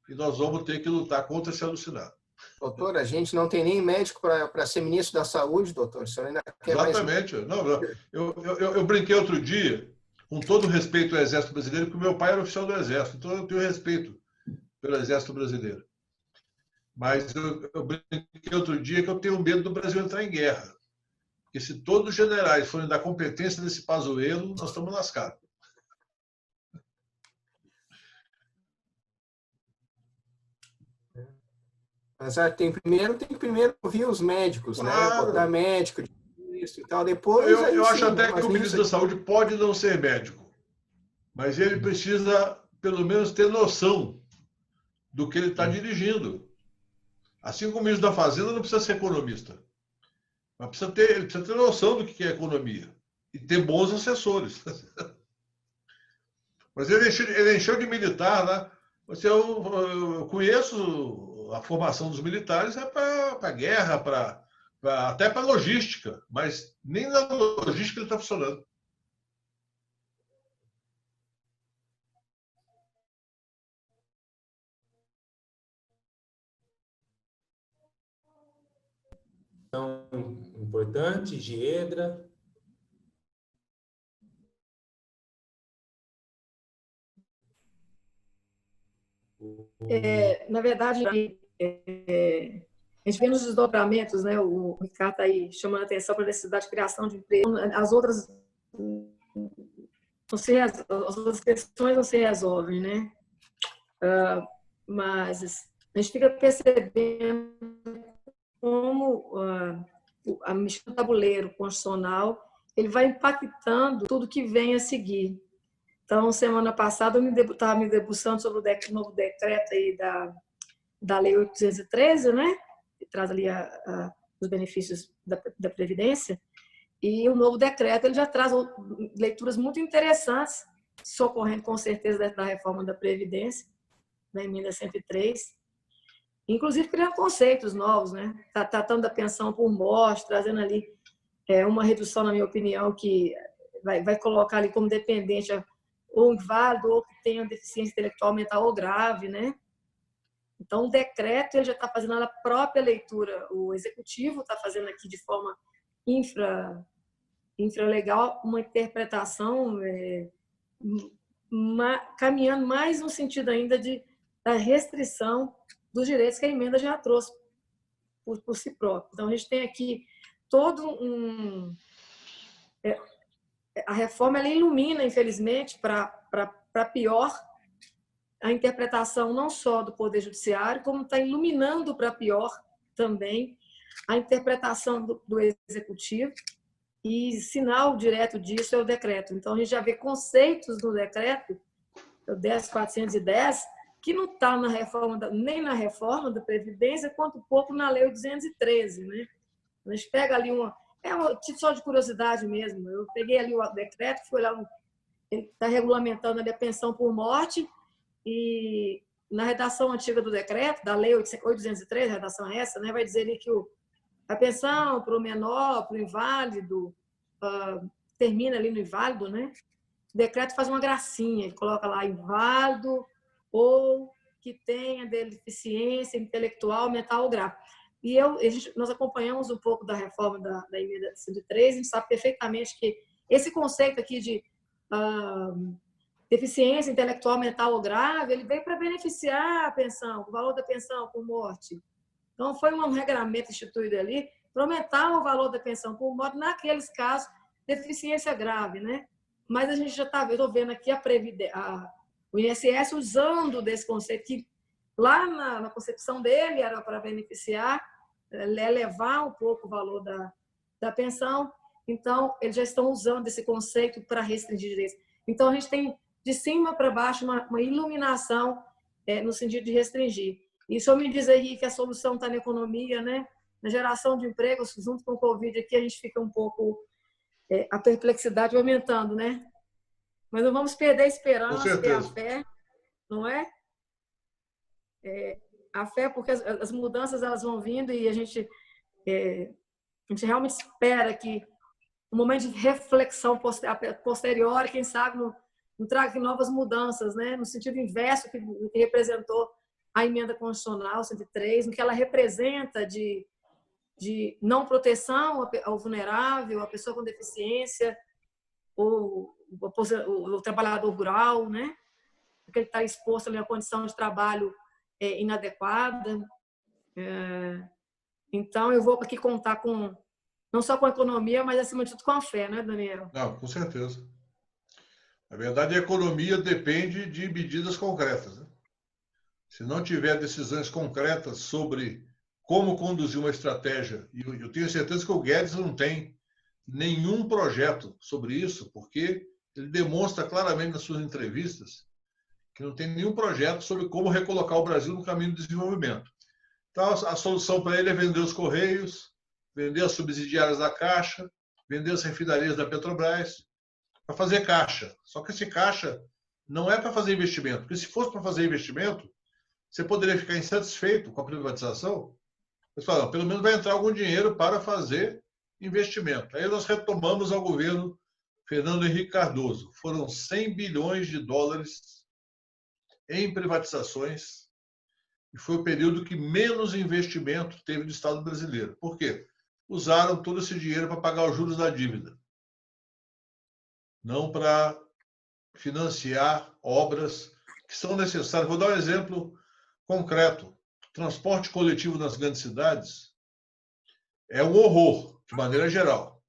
e nós vamos ter que lutar contra esse alucinado. Doutor, a gente não tem nem médico para ser ministro da Saúde, doutor. O senhor ainda quer Exatamente. mais... Não, eu brinquei outro dia, com todo o respeito ao Exército Brasileiro, porque meu pai era oficial do Exército, então eu tenho respeito pelo Exército Brasileiro. Mas eu brinquei outro dia que eu tenho medo do Brasil entrar em guerra. Porque se todos os generais forem da competência desse Pazuello, nós estamos lascados. Mas tem que primeiro ouvir os médicos, Claro. né? Botar médico, isso e tal. Depois eu acho sim, até que o ministro da Saúde pode não ser médico, mas ele precisa, pelo menos, ter noção do que ele está dirigindo. Assim como o ministro da Fazenda não precisa ser economista, mas ele precisa ter noção do que é economia e ter bons assessores. Mas ele encheu de militar lá. Eu conheço a formação dos militares para guerra, até para logística, mas nem na logística ele está funcionando. Então, importante, Giedra, Na verdade, a gente vê nos desdobramentos, né? O Ricardo está aí chamando a atenção para a necessidade de criação de emprego. As outras questões não se resolvem, né? Mas a gente fica percebendo como a mexida do tabuleiro constitucional ele vai impactando tudo que vem a seguir. Então, semana passada, eu estava me debruçando sobre o novo decreto aí da Lei 813, né? Que traz ali os benefícios da Previdência. E o novo decreto ele já traz leituras muito interessantes, socorrendo com certeza da reforma da Previdência, da emenda 103, inclusive criando conceitos novos, né? Tratando da pensão por morte, trazendo ali uma redução, na minha opinião, que vai colocar ali como dependente ou inválido ou que tenha deficiência intelectual, mental ou grave, né? Então, o decreto ele já está fazendo a própria leitura, o executivo está fazendo aqui de forma infralegal uma interpretação caminhando mais no sentido ainda da restrição dos direitos que a emenda já trouxe por si própria. Então, a gente tem aqui todo a reforma ela ilumina, infelizmente, para pior, a interpretação não só do Poder Judiciário, como está iluminando para pior também a interpretação do Executivo, e sinal direto disso é o decreto. Então, a gente já vê conceitos do decreto, o 10.410, que não está nem na reforma da Previdência, quanto pouco na Lei 213, né? A gente pega ali só de curiosidade mesmo. Eu peguei ali o decreto, fui lá, ele está regulamentando ali a pensão por morte, e na redação antiga do decreto, da Lei 803, a redação é essa, né, vai dizer ali que a pensão para o menor, para o inválido, termina ali no inválido, né? O decreto faz uma gracinha, ele coloca lá inválido ou que tenha deficiência intelectual, mental ou grave. E nós acompanhamos um pouco da reforma da emenda 103, a gente sabe perfeitamente que esse conceito aqui de deficiência intelectual, mental ou grave, ele veio para beneficiar a pensão, o valor da pensão por morte. Então, foi um regramento instituído ali para aumentar o valor da pensão por morte naqueles casos de deficiência grave, né? Mas a gente já está vendo aqui o INSS usando desse conceito que lá na concepção dele era para beneficiar, elevar um pouco o valor da pensão. Então, eles já estão usando esse conceito para restringir direitos. Então, a gente tem de cima para baixo uma iluminação no sentido de restringir. E o senhor me diz aí que a solução está na economia, né? Na geração de empregos, junto com o Covid aqui, a gente fica um pouco... a perplexidade aumentando, né? Mas não vamos perder a esperança, ter a fé, não é? A fé, porque as mudanças elas vão vindo e a gente realmente espera que um momento de reflexão posterior, quem sabe, não traga novas mudanças, né? No sentido inverso que representou a emenda constitucional 103, no que ela representa de não proteção ao vulnerável, à pessoa com deficiência, ou o trabalhador rural, né? Porque ele está exposto ali a condição de trabalho inadequada. Então, eu vou aqui contar não só com a economia, mas, acima de tudo, com a fé, né, Daniel? Não, com certeza. Na verdade, a economia depende de medidas concretas, né? Se não tiver decisões concretas sobre como conduzir uma estratégia, e eu tenho certeza que o Guedes não tem nenhum projeto sobre isso, porque ele demonstra claramente nas suas entrevistas que não tem nenhum projeto sobre como recolocar o Brasil no caminho do desenvolvimento. Então, a solução para ele é vender os Correios, vender as subsidiárias da Caixa, vender as refinarias da Petrobras, para fazer caixa. Só que esse caixa não é para fazer investimento, porque se fosse para fazer investimento, você poderia ficar insatisfeito com a privatização. Mas fala, pelo menos vai entrar algum dinheiro para fazer investimento. Aí nós retomamos ao governo Fernando Henrique Cardoso. Foram 100 bilhões de dólares em privatizações e foi o período que menos investimento teve no Estado brasileiro. Por quê? Usaram todo esse dinheiro para pagar os juros da dívida, não para financiar obras que são necessárias. Vou dar um exemplo concreto. Transporte coletivo nas grandes cidades é um horror, de maneira geral.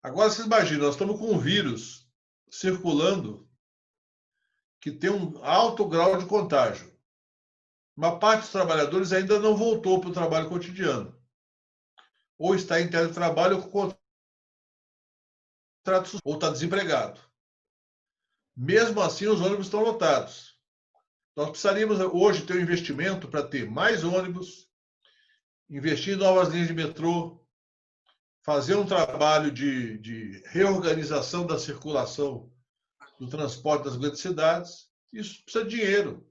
Agora, vocês imaginam, nós estamos com um vírus circulando que tem um alto grau de contágio. Uma parte dos trabalhadores ainda não voltou para o trabalho cotidiano. Ou está em teletrabalho com contrato, ou está desempregado. Mesmo assim, os ônibus estão lotados. Nós precisaríamos hoje ter um investimento para ter mais ônibus, investir em novas linhas de metrô, fazer um trabalho de reorganização da circulação do transporte das grandes cidades. Isso precisa de dinheiro.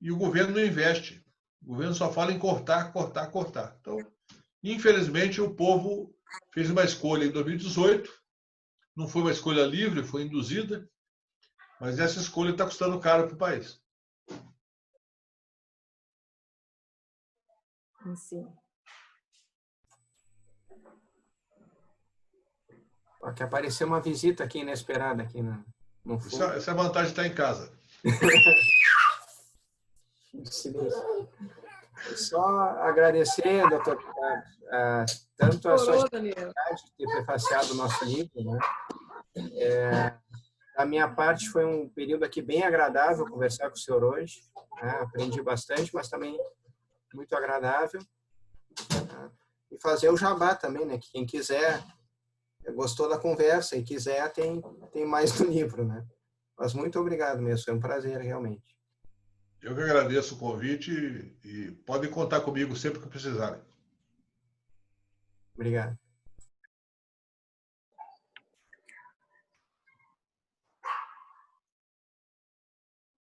E o governo não investe. O governo só fala em cortar, cortar, cortar. Então, infelizmente, o povo fez uma escolha em 2018. Não foi uma escolha livre, foi induzida. Mas essa escolha está custando caro para o país. Sim. Que apareceu uma visita aqui inesperada aqui no fundo. Essa é a vantagem de estar em casa. Só agradecer, doutor Ricardo, tanto a sua generosidade de ter prefaciado o nosso livro, né? Da minha parte, foi um período aqui bem agradável conversar com o senhor hoje. Né? Aprendi bastante, mas também muito agradável. E fazer o jabá também, né? Que quem quiser, gostou da conversa e quiser, tem mais no livro, né? Mas muito obrigado mesmo, foi um prazer, realmente. Eu que agradeço o convite e podem contar comigo sempre que precisarem. Obrigado.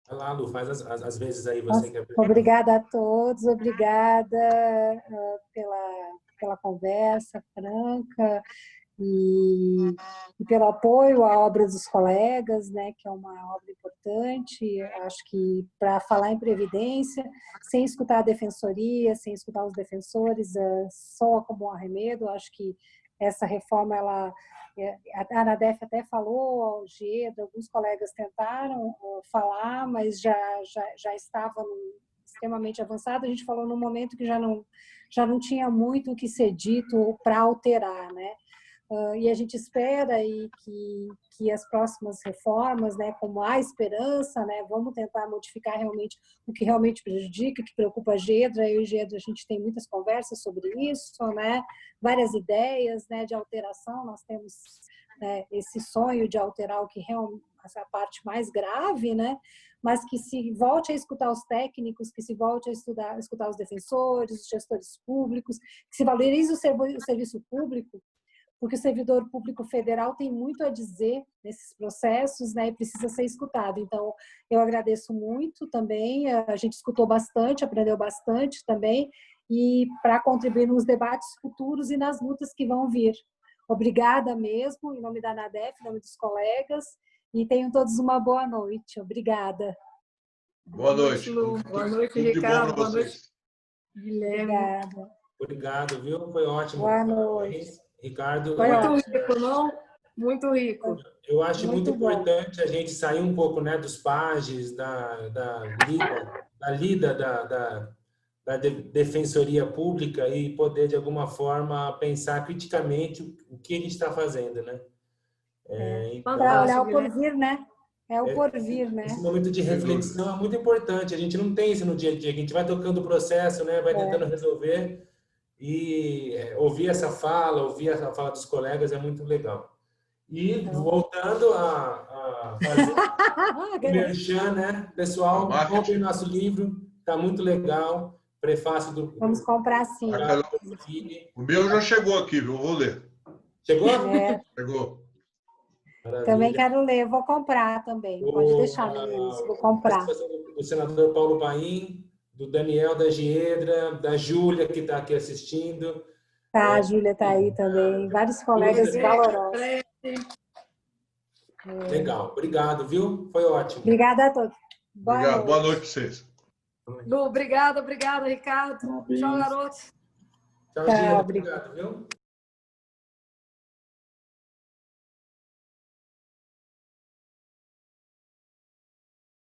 Vai lá, Lu, faz as vezes aí você quer. Obrigada a todos, obrigada pela conversa franca e pelo apoio à obra dos colegas, né, que é uma obra importante. Acho que para falar em previdência, sem escutar a defensoria, sem escutar os defensores, soa como um arremedo. Acho que essa reforma, a ANADEF até falou, ao GEDA, alguns colegas tentaram falar, mas já estava extremamente avançado. A gente falou num momento que já não tinha muito o que ser dito para alterar, né? E a gente espera que as próximas reformas, né, como há esperança, né, vamos tentar modificar realmente o que realmente prejudica, que preocupa a GEDRA. Eu e a GEDRA, a gente tem muitas conversas sobre isso, né, várias ideias, né, de alteração. Nós temos esse sonho de alterar o que realmente essa parte mais grave, né, mas que se volte a escutar os técnicos, que se volte a escutar os defensores, os gestores públicos, que se valorize o serviço público, porque o servidor público federal tem muito a dizer nesses processos, né, e precisa ser escutado. Então, eu agradeço muito também, a gente escutou bastante, aprendeu bastante também, e para contribuir nos debates futuros e nas lutas que vão vir. Obrigada mesmo, em nome da ANADEF, em nome dos colegas, e tenham todos uma boa noite. Obrigada. Boa noite, Lu. Boa noite, Ricardo. Boa noite, Guilherme. Obrigada. Obrigado, viu? Foi ótimo. Boa noite. Ricardo. Muito rico, não? Muito rico. Eu acho muito bom. importante a gente sair um pouco, né, dos pages, da lida da defensoria pública e poder, de alguma forma, pensar criticamente o que a gente está fazendo, né? Então, olhar o porvir, né? É o porvir, né? Esse momento de reflexão é muito importante. A gente não tem isso no dia a dia. A gente vai tocando o processo, né? Vai tentando resolver. E ouvir essa fala, ouvir a fala dos colegas é muito legal. E voltando a fazer o merchan, né? Pessoal, comprem nosso livro, está muito legal. Prefácio do... Vamos comprar sim. O meu já chegou aqui, viu? Vou ler. Chegou? Chegou. Maravilha. Também quero ler, vou comprar também. Pode deixar, meninos, vou comprar. Do senador Paulo Paim, do Daniel da Giedra, da Júlia, que está aqui assistindo. Tá, a Júlia está aí também. Vários colegas valorosos. Legal, obrigado, viu? Foi ótimo. Obrigada a todos. Obrigado. Boa noite para vocês. Lu, obrigada, Ricardo. Tchau, garotos. Tchau, Giedra. Obrigado, viu?